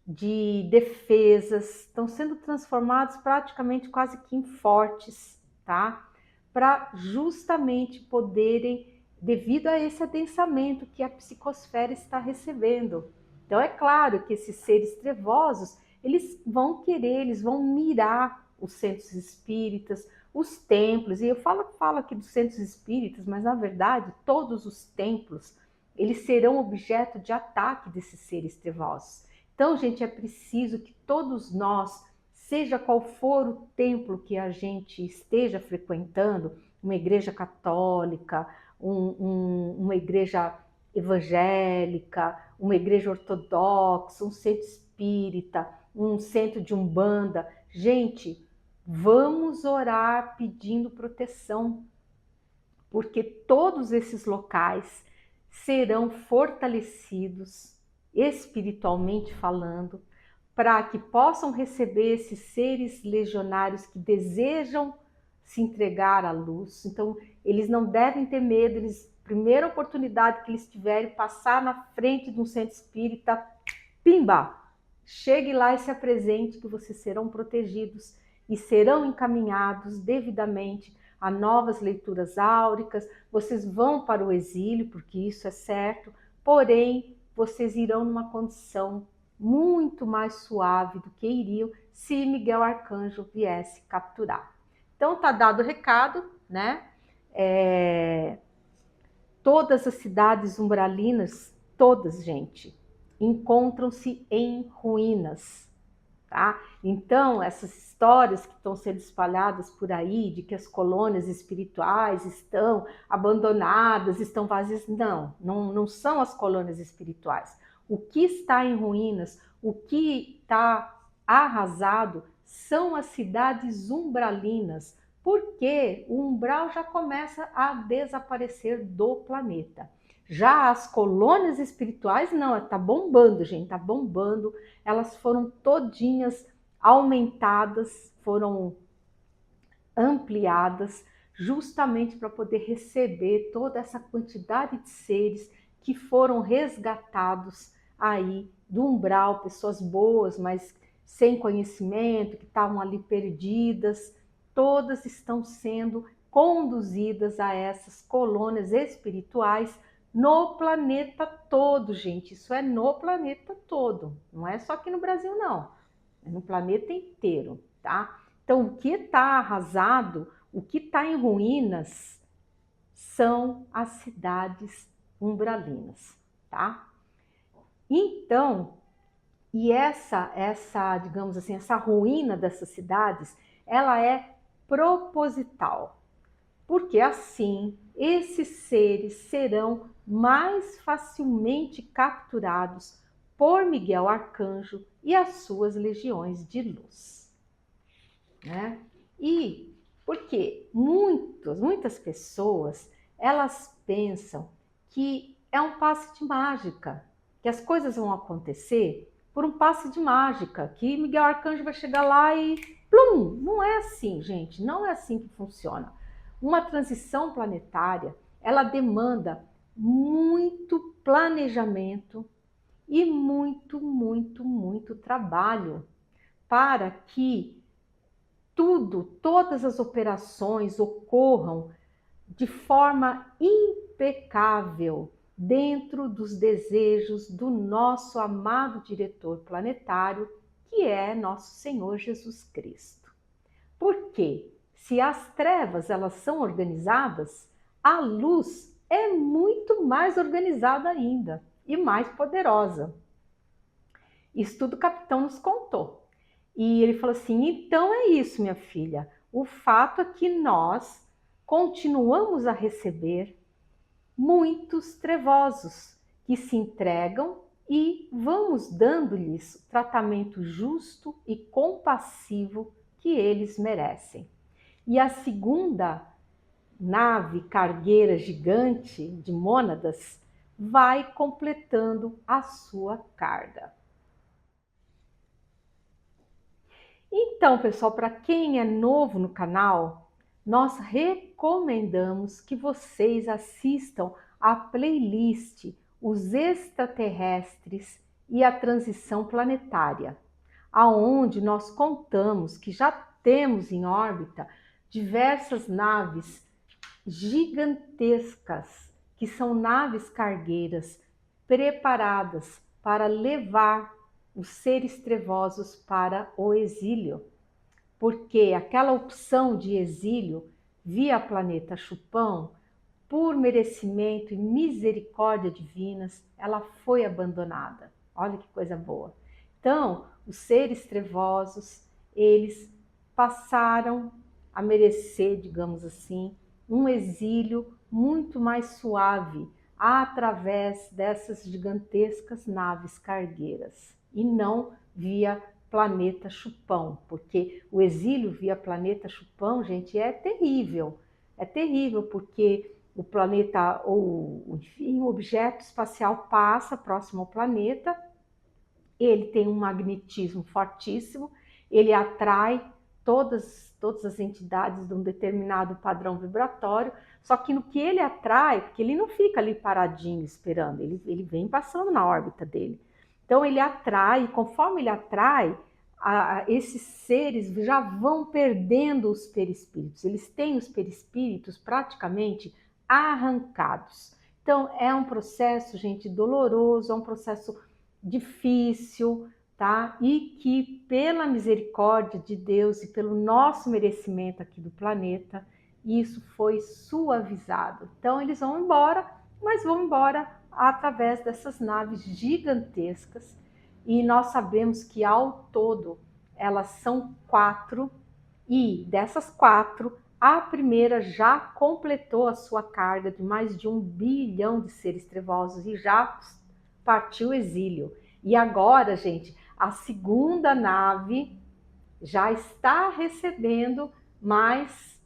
de defesas, estão sendo transformados praticamente quase que em fortes, tá? Para justamente poderem, devido a esse adensamento que a psicosfera está recebendo. Então é claro que esses seres trevosos, eles vão querer, eles vão mirar os centros espíritas, os templos, e eu falo aqui dos centros espíritas, mas na verdade todos os templos, eles serão objeto de ataque desses seres trevosos. Então, gente, é preciso que todos nós, seja qual for o templo que a gente esteja frequentando, uma igreja católica, uma igreja evangélica, uma igreja ortodoxa, um centro espírita, um centro de umbanda, gente, vamos orar pedindo proteção, porque todos esses locais serão fortalecidos espiritualmente falando, para que possam receber esses seres legionários que desejam se entregar à luz. Então, eles não devem ter medo, primeira oportunidade que eles tiverem, passar na frente de um centro espírita, pimba! Chegue lá e se apresente, que vocês serão protegidos e serão encaminhados devidamente a novas leituras áuricas. Vocês vão para o exílio, porque isso é certo, porém, vocês irão numa condição muito mais suave do que iriam se Miguel Arcanjo viesse capturar. Então tá dado o recado, né? Todas as cidades umbralinas, todas, gente, encontram-se em ruínas, tá? Então, essas histórias que estão sendo espalhadas por aí, de que as colônias espirituais estão abandonadas, estão vazias, não são as colônias espirituais. O que está em ruínas, o que está arrasado, são as cidades umbralinas, porque o umbral já começa a desaparecer do planeta. Já as colônias espirituais, não, tá bombando, gente, tá bombando. Elas foram todinhas aumentadas, foram ampliadas, justamente para poder receber toda essa quantidade de seres que foram resgatados aí do umbral, pessoas boas, mas sem conhecimento, que estavam ali perdidas, todas estão sendo conduzidas a essas colônias espirituais no planeta todo, gente. Isso é no planeta todo. Não é só aqui no Brasil, não. É no planeta inteiro, tá? Então, o que está arrasado, o que está em ruínas, são as cidades umbralinas, tá? Então, e digamos assim, essa ruína dessas cidades, ela é proposital, porque assim esses seres serão mais facilmente capturados por Miguel Arcanjo e as suas legiões de luz, né? E porque muitas pessoas, elas pensam que é um passe de mágica, que as coisas vão acontecer por um passe de mágica, que Miguel Arcanjo vai chegar lá e plum! Não é assim, gente, não é assim que funciona. Uma transição planetária, ela demanda muito planejamento e muito trabalho para que todas as operações ocorram de forma impecável dentro dos desejos do nosso amado diretor planetário, que é nosso Senhor Jesus Cristo. Por quê? Se as trevas elas são organizadas, a luz é muito mais organizada ainda e mais poderosa. Isso tudo o capitão nos contou. E ele falou assim: então é isso, minha filha. O fato é que nós continuamos a receber muitos trevosos que se entregam e vamos dando-lhes o tratamento justo e compassivo que eles merecem. E a segunda nave cargueira gigante de mônadas vai completando a sua carga. Então, pessoal, para quem é novo no canal, nós recomendamos que vocês assistam a playlist Os Extraterrestres e a Transição Planetária, aonde nós contamos que já temos em órbita diversas naves gigantescas, que são naves cargueiras preparadas para levar os seres trevosos para o exílio, porque aquela opção de exílio via planeta Chupão, por merecimento e misericórdia divinas, ela foi abandonada. Olha que coisa boa. Então, os seres trevosos, eles passaram a merecer, digamos assim, um exílio muito mais suave através dessas gigantescas naves cargueiras e não via planeta Chupão, porque o exílio via planeta Chupão, gente, é terrível. É terrível porque o planeta, ou enfim, o objeto espacial passa próximo ao planeta, ele tem um magnetismo fortíssimo, ele atrai todas as entidades de um determinado padrão vibratório, só que no que ele atrai, porque ele não fica ali paradinho esperando, ele vem passando na órbita dele. Então ele atrai, e conforme ele atrai, esses seres já vão perdendo os perispíritos, eles têm os perispíritos praticamente arrancados. Então é um processo, gente, doloroso, é um processo difícil, tá? E que pela misericórdia de Deus e pelo nosso merecimento aqui do planeta, isso foi suavizado. Então eles vão embora, mas vão embora através dessas naves gigantescas, e nós sabemos que ao todo elas são 4, e dessas 4, a primeira já completou a sua carga de mais de 1 bilhão de seres trevosos e já partiu o exílio. E agora, gente, a segunda nave já está recebendo mais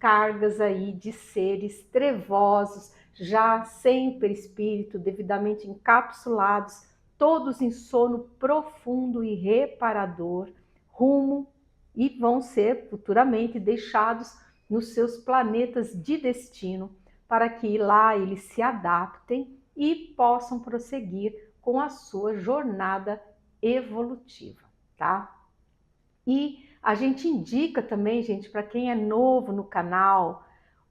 cargas aí de seres trevosos, já sem perispírito, devidamente encapsulados, todos em sono profundo e reparador, rumo e vão ser futuramente deixados nos seus planetas de destino, para que lá eles se adaptem e possam prosseguir com a sua jornada evolutiva, tá? E a gente indica também, gente, para quem é novo no canal,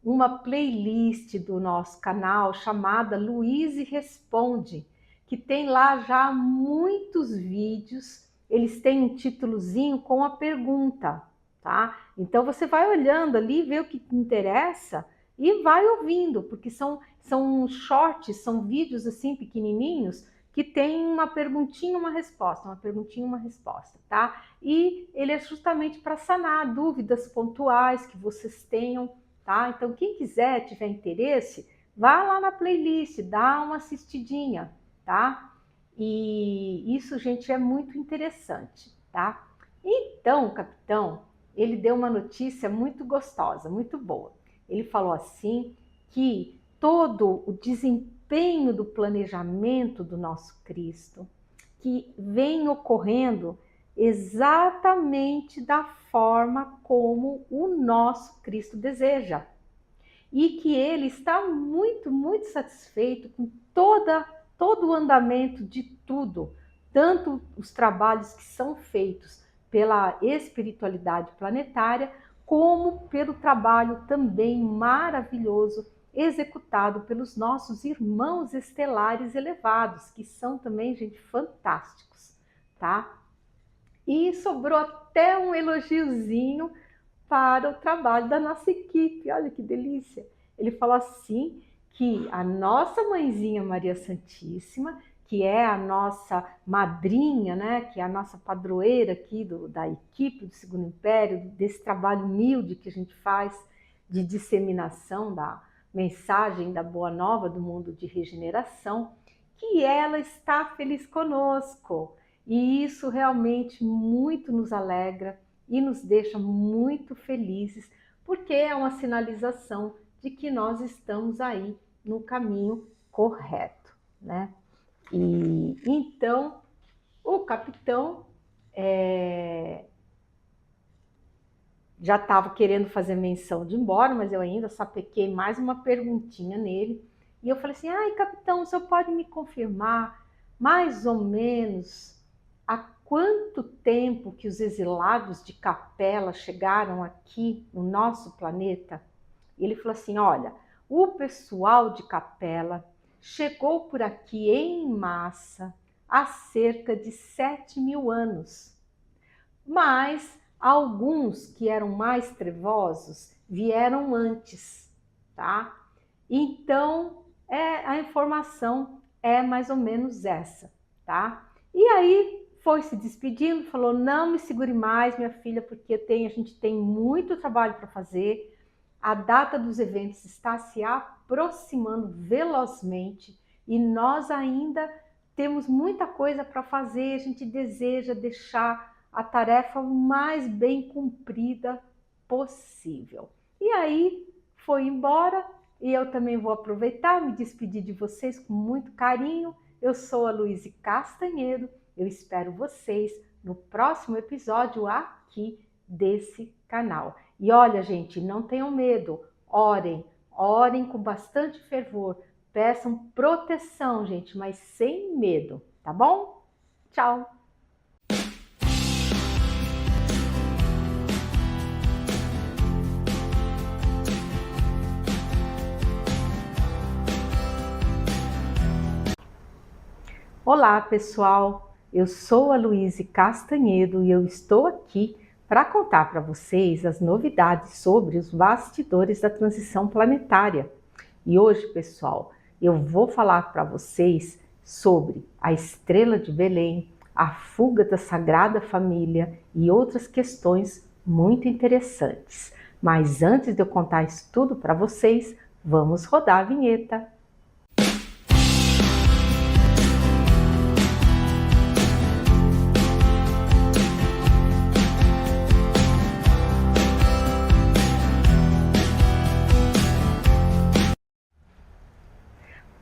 uma playlist do nosso canal chamada Luiz Responde, que tem lá já muitos vídeos, eles têm um títulozinho com a pergunta, tá? Então você vai olhando ali, vê o que te interessa e vai ouvindo, porque são shorts, são vídeos assim pequenininhos, que tem uma perguntinha, uma resposta, uma perguntinha, uma resposta, tá? E ele é justamente para sanar dúvidas pontuais que vocês tenham, tá? Então, quem quiser, tiver interesse, vá lá na playlist, dá uma assistidinha, tá? E isso, gente, é muito interessante, tá? Então, o capitão, ele deu uma notícia muito gostosa, muito boa. Ele falou assim que todo o desempenho do planejamento do nosso Cristo, que vem ocorrendo exatamente da forma como o nosso Cristo deseja. E que ele está muito, muito satisfeito com todo o andamento de tudo, tanto os trabalhos que são feitos pela espiritualidade planetária, como pelo trabalho também maravilhoso executado pelos nossos irmãos estelares elevados, que são também, gente, fantásticos, tá? E sobrou até um elogiozinho para o trabalho da nossa equipe, olha que delícia. Ele falou assim que a nossa mãezinha Maria Santíssima, que é a nossa madrinha, né, que é a nossa padroeira aqui da equipe do Segundo Império, desse trabalho humilde que a gente faz de disseminação da mensagem da Boa Nova do mundo de regeneração, que ela está feliz conosco. E isso realmente muito nos alegra e nos deixa muito felizes, porque é uma sinalização de que nós estamos aí no caminho correto, né? E então o capitão já estava querendo fazer menção de ir embora, mas eu ainda sapequei mais uma perguntinha nele. E eu falei assim, ai capitão, o senhor pode me confirmar mais ou menos há quanto tempo que os exilados de Capela chegaram aqui no nosso planeta? E ele falou assim, olha, o pessoal de Capela chegou por aqui em massa há cerca de 7.000 anos. Mas alguns que eram mais trevosos vieram antes, tá? Então, a informação é mais ou menos essa, tá? E aí foi se despedindo, falou, não me segure mais, minha filha, porque a gente tem muito trabalho para fazer. A data dos eventos está se aproximando velozmente e nós ainda temos muita coisa para fazer. A gente deseja deixar a tarefa o mais bem cumprida possível. E aí foi embora e eu também vou aproveitar e me despedir de vocês com muito carinho. Eu sou a Luíse Castanhedo, eu espero vocês no próximo episódio aqui desse canal. E olha, gente, não tenham medo, orem com bastante fervor, peçam proteção, gente, mas sem medo, tá bom? Tchau! Olá, pessoal! Eu sou a Luíse Castanhedo e eu estou aqui para contar para vocês as novidades sobre os bastidores da transição planetária. E hoje, pessoal, eu vou falar para vocês sobre a estrela de Belém, a fuga da Sagrada Família e outras questões muito interessantes. Mas antes de eu contar isso tudo para vocês, vamos rodar a vinheta.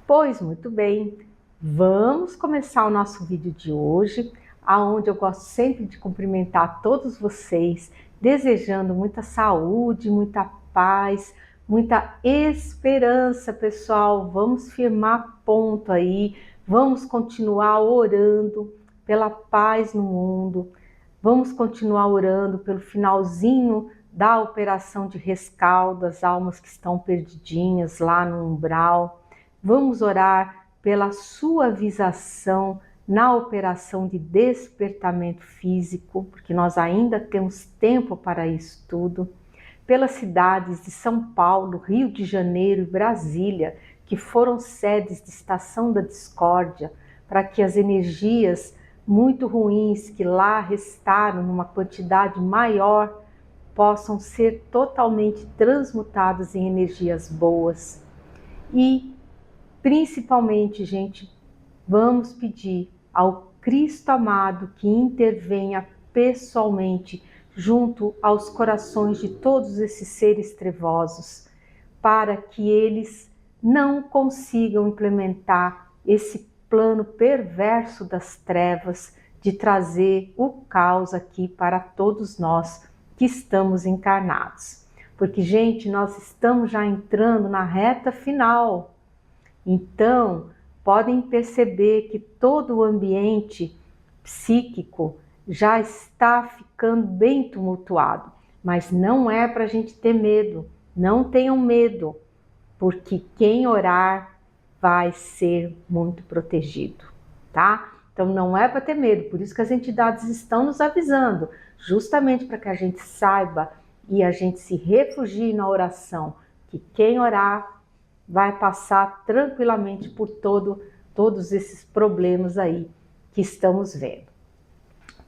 Pois muito bem, vamos começar o nosso vídeo de hoje, aonde eu gosto sempre de cumprimentar todos vocês, desejando muita saúde, muita paz, muita esperança, pessoal. Vamos firmar ponto aí, vamos continuar orando pela paz no mundo, vamos continuar orando pelo finalzinho da operação de rescaldo das almas que estão perdidinhas lá no umbral. Vamos orar pela suavização na operação de despertamento físico, porque nós ainda temos tempo para isso tudo. Pelas cidades de São Paulo, Rio de Janeiro e Brasília, que foram sedes de estação da discórdia, para que as energias muito ruins que lá restaram numa quantidade maior possam ser totalmente transmutadas em energias boas. E principalmente, gente, vamos pedir ao Cristo amado que intervenha pessoalmente junto aos corações de todos esses seres trevosos, para que eles não consigam implementar esse plano perverso das trevas de trazer o caos aqui para todos nós que estamos encarnados. Porque, gente, nós estamos já entrando na reta final. Então, podem perceber que todo o ambiente psíquico já está ficando bem tumultuado, mas não é para a gente ter medo, não tenham medo, porque quem orar vai ser muito protegido, tá? Então não é para ter medo, por isso que as entidades estão nos avisando, justamente para que a gente saiba e a gente se refugie na oração, que quem orar vai passar tranquilamente por toda todos esses problemas aí que estamos vendo.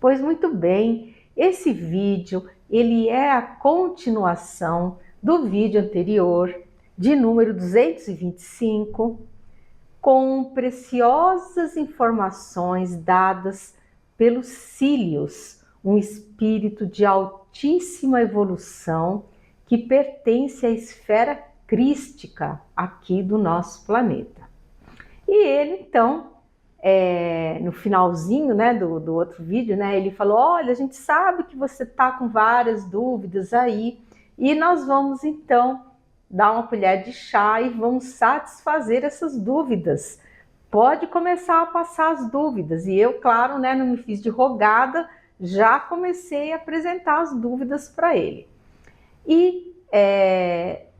Pois muito bem, esse vídeo ele é a continuação do vídeo anterior, de número 225, com preciosas informações dadas pelos Cílios, um espírito de altíssima evolução que pertence à esfera crística aqui do nosso planeta. E ele, então, no finalzinho, né, do outro vídeo, né, ele falou: olha, a gente sabe que você está com várias dúvidas aí, e nós vamos, então, dar uma colher de chá e vamos satisfazer essas dúvidas. Pode começar a passar as dúvidas. E eu, claro, né, não me fiz de rogada, já comecei a apresentar as dúvidas para ele. E,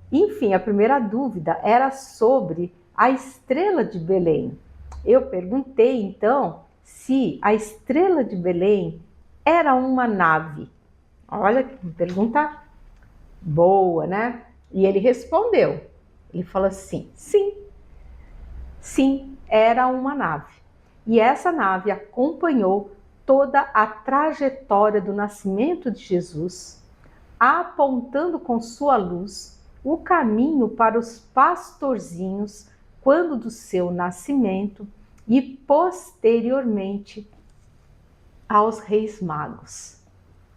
enfim, a primeira dúvida era sobre a estrela de Belém. Eu perguntei, então, se a estrela de Belém era uma nave. Olha que pergunta boa, né? E ele respondeu. Ele falou assim: sim, era uma nave. E essa nave acompanhou toda a trajetória do nascimento de Jesus, apontando com sua luz o caminho para os pastorzinhos quando do seu nascimento e posteriormente aos reis magos,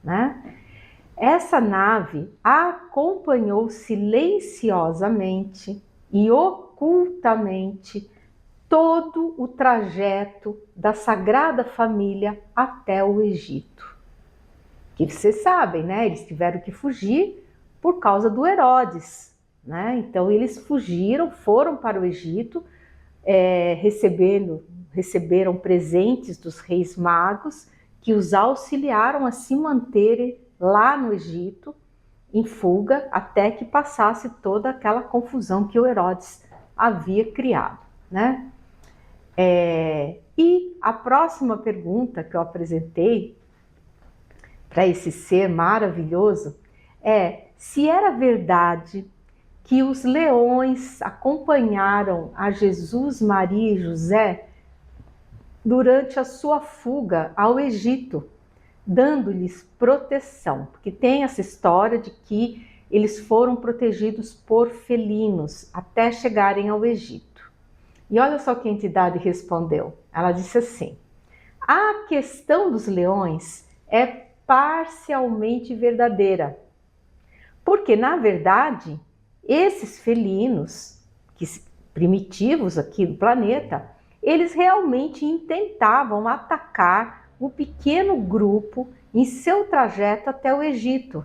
né? Essa nave acompanhou silenciosamente e ocultamente todo o trajeto da Sagrada Família até o Egito. Que vocês sabem, né? Eles tiveram que fugir por causa do Herodes, né? Então eles fugiram, foram para o Egito, receberam presentes dos reis magos que os auxiliaram a se manterem lá no Egito, em fuga, até que passasse toda aquela confusão que o Herodes havia criado, né? E a próxima pergunta que eu apresentei para esse ser maravilhoso é se era verdade que os leões acompanharam a Jesus, Maria e José durante a sua fuga ao Egito, dando-lhes proteção, porque tem essa história de que eles foram protegidos por felinos até chegarem ao Egito. E olha só que a entidade respondeu. Ela disse assim: a questão dos leões é parcialmente verdadeira, porque na verdade esses felinos primitivos aqui do planeta, eles realmente intentavam atacar o pequeno grupo em seu trajeto até o Egito.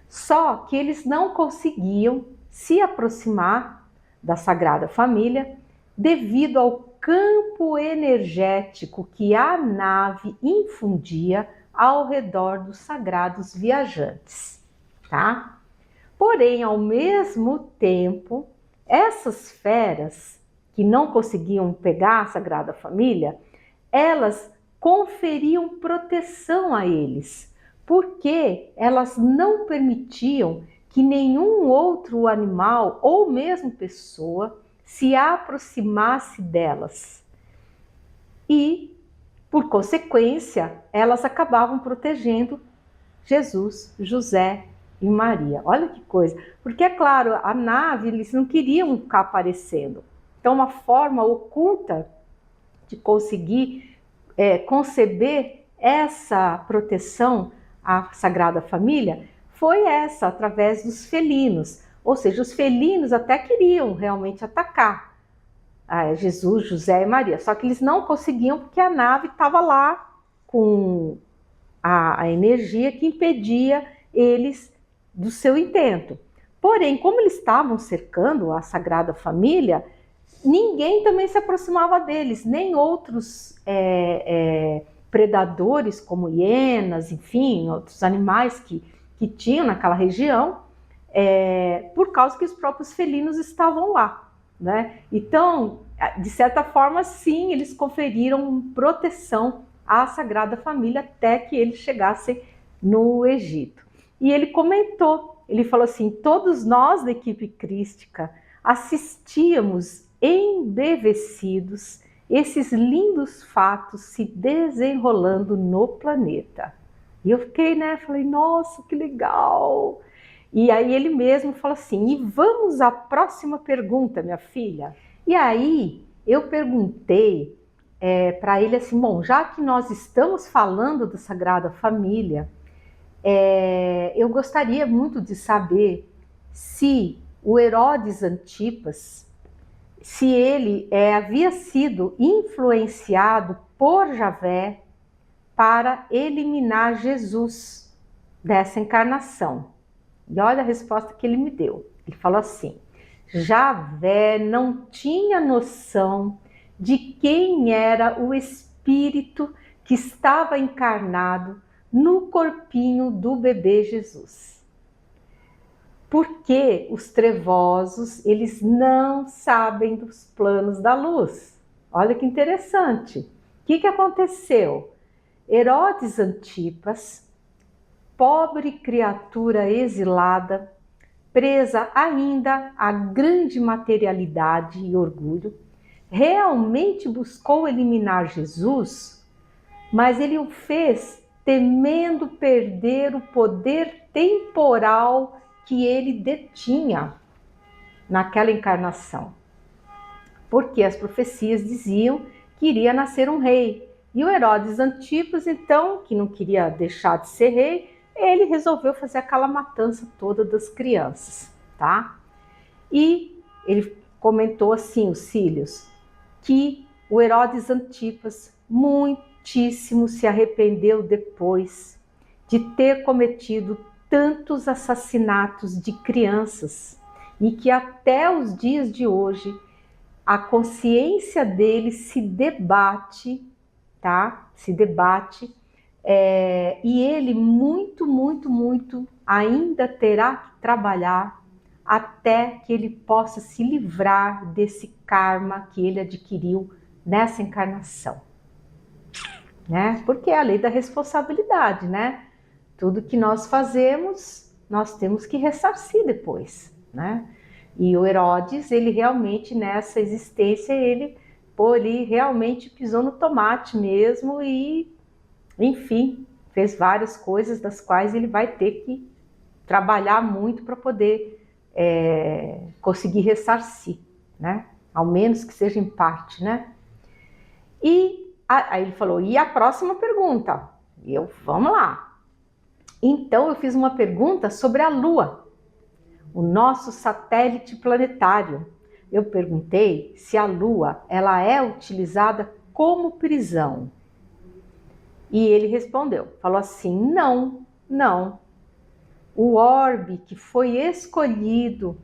Só que eles não conseguiam se aproximar da Sagrada Família devido ao campo energético que a nave infundia ao redor dos sagrados viajantes, tá? Porém, ao mesmo tempo, essas feras que não conseguiam pegar a Sagrada Família, elas conferiam proteção a eles, porque elas não permitiam que nenhum outro animal ou mesmo pessoa se aproximasse delas. E, por consequência, elas acabavam protegendo Jesus, José e Maria. Olha que coisa, porque é claro, a nave, eles não queriam ficar aparecendo. Então, uma forma oculta de conseguir conceber essa proteção à Sagrada Família foi essa, através dos felinos. Ou seja, os felinos até queriam realmente atacar Jesus, José e Maria, só que eles não conseguiam porque a nave estava lá com a energia que impedia eles do seu intento. Porém, como eles estavam cercando a Sagrada Família, ninguém também se aproximava deles, nem outros predadores como hienas, enfim, outros animais que tinham naquela região, por causa que os próprios felinos estavam lá, né? Então, de certa forma, sim, eles conferiram proteção à Sagrada Família até que eles chegassem no Egito. E ele comentou, ele falou assim: todos nós da equipe crística assistíamos embevecidos esses lindos fatos se desenrolando no planeta. E eu fiquei, né, falei, nossa, que legal! E aí ele mesmo falou assim, e vamos à próxima pergunta, minha filha? E aí eu perguntei para ele assim, bom, já que nós estamos falando da Sagrada Família, eu gostaria muito de saber se o Herodes Antipas, se ele havia sido influenciado por Javé para eliminar Jesus dessa encarnação. E olha a resposta que ele me deu. Ele falou assim, Javé não tinha noção de quem era o espírito que estava encarnado no corpinho do bebê Jesus. Porque os trevosos, eles não sabem dos planos da luz. Olha que interessante. O que aconteceu? Herodes Antipas, pobre criatura exilada, presa ainda à grande materialidade e orgulho, realmente buscou eliminar Jesus, mas ele o fez temendo perder o poder temporal que ele detinha naquela encarnação. Porque as profecias diziam que iria nascer um rei. E o Herodes Antipas, então, que não queria deixar de ser rei, ele resolveu fazer aquela matança toda das crianças, tá? E ele comentou assim, os Cílios, que o Herodes Antipas muitíssimo se arrependeu depois de ter cometido tantos assassinatos de crianças e que até os dias de hoje a consciência dele se debate, tá? Se debate e ele muito ainda terá que trabalhar até que ele possa se livrar desse karma que ele adquiriu nessa encarnação, né? Porque é a lei da responsabilidade, né? Tudo que nós fazemos, nós temos que ressarcir depois, né? E o Herodes, ele realmente nessa existência, ele realmente pisou no tomate mesmo e, enfim, fez várias coisas das quais ele vai ter que trabalhar muito para poder conseguir ressarcir, né? Ao menos que seja em parte, né? E aí ele falou, e a próxima pergunta? E eu, vamos lá. Então eu fiz uma pergunta sobre a Lua, o nosso satélite planetário. Eu perguntei se a Lua ela é utilizada como prisão. E ele respondeu, falou assim, não. O orbe que foi escolhido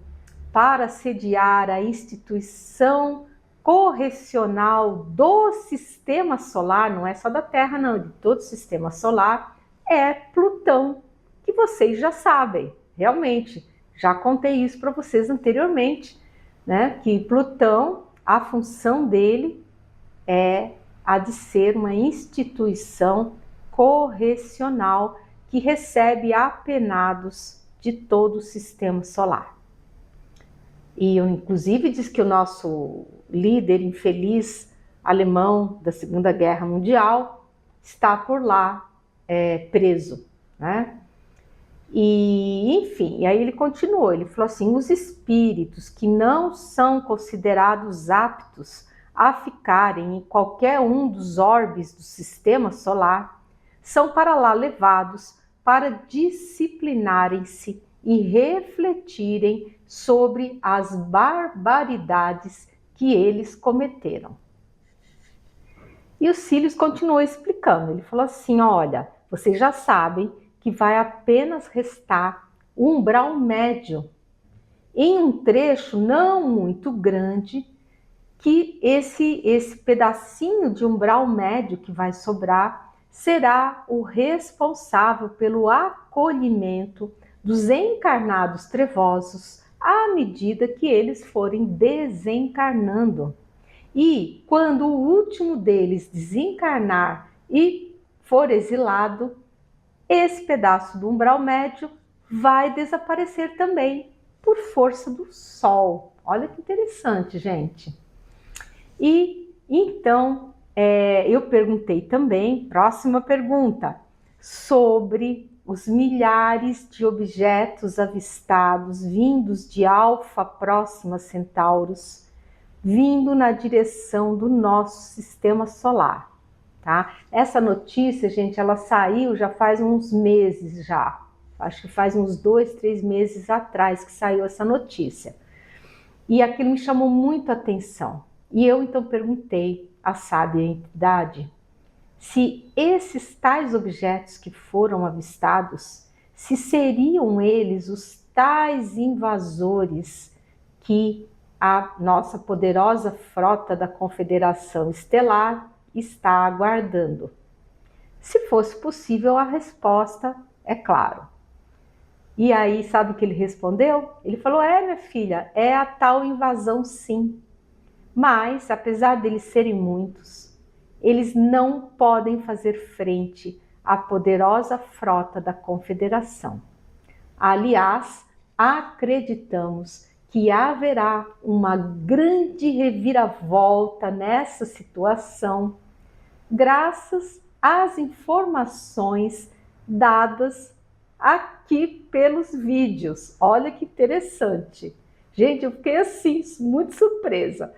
para sediar a instituição correcional do sistema solar, não é só da Terra não, de todo o sistema solar, é Plutão, que vocês já sabem, realmente, já contei isso para vocês anteriormente, né? Que Plutão, a função dele é a de ser uma instituição correcional que recebe apenados de todo o sistema solar. E inclusive diz que o nosso líder infeliz alemão da Segunda Guerra Mundial está por lá preso, né? E enfim, e aí ele continuou, ele falou assim, os espíritos que não são considerados aptos a ficarem em qualquer um dos orbes do sistema solar são para lá levados para disciplinarem-se e refletirem sobre as barbaridades que eles cometeram. E o Cílios continuou explicando, ele falou assim, olha, vocês já sabem que vai apenas restar o umbral médio em um trecho não muito grande, que esse pedacinho de umbral médio que vai sobrar será o responsável pelo acolhimento dos encarnados trevosos à medida que eles forem desencarnando. E quando o último deles desencarnar e for exilado, esse pedaço do umbral médio vai desaparecer também por força do Sol. Olha que interessante, gente. E Então, eu perguntei também, próxima pergunta, sobre os milhares de objetos avistados vindos de Alfa Próxima Centauros, vindo na direção do nosso sistema solar, tá? Essa notícia, gente, ela saiu já faz uns meses já. Acho que faz uns 2, 3 meses atrás que saiu essa notícia. E aquilo me chamou muito a atenção. E eu então perguntei à sábia entidade se esses tais objetos que foram avistados, se seriam eles os tais invasores que a nossa poderosa frota da Confederação Estelar está aguardando. Se fosse possível, a resposta é claro. E aí, sabe o que ele respondeu? Ele falou, minha filha, é a tal invasão sim. Mas, apesar deles serem muitos, eles não podem fazer frente à poderosa frota da Confederação. Aliás, acreditamos que haverá uma grande reviravolta nessa situação, graças às informações dadas aqui pelos vídeos. Olha que interessante. Gente, eu fiquei assim, muito surpresa.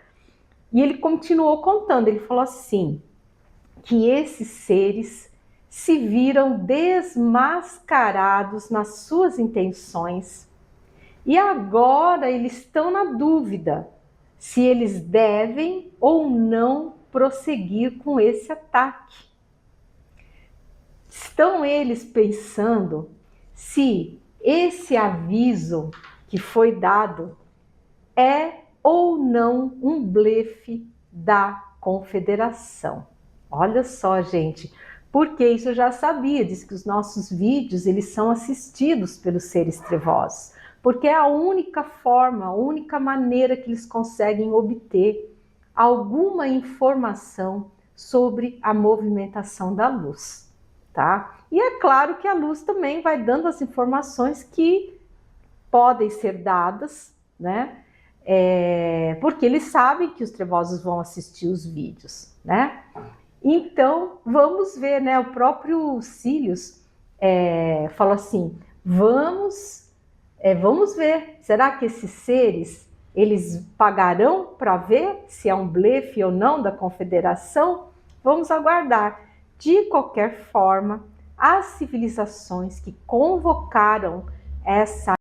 E ele continuou contando, ele falou assim, que esses seres se viram desmascarados nas suas intenções e agora eles estão na dúvida se eles devem ou não prosseguir com esse ataque. Estão eles pensando se esse aviso que foi dado é ou não um blefe da Confederação. Olha só, gente, porque isso eu já sabia, diz que os nossos vídeos eles são assistidos pelos seres trevosos, porque é a única forma, a única maneira que eles conseguem obter alguma informação sobre a movimentação da luz, tá? E é claro que a luz também vai dando as informações que podem ser dadas, né? Porque eles sabem que os trevosos vão assistir os vídeos, né? Então, vamos ver, né? O próprio Sirius falou assim, vamos ver, será que esses seres, eles pagarão para ver se é um blefe ou não da Confederação? Vamos aguardar. De qualquer forma, as civilizações que convocaram essa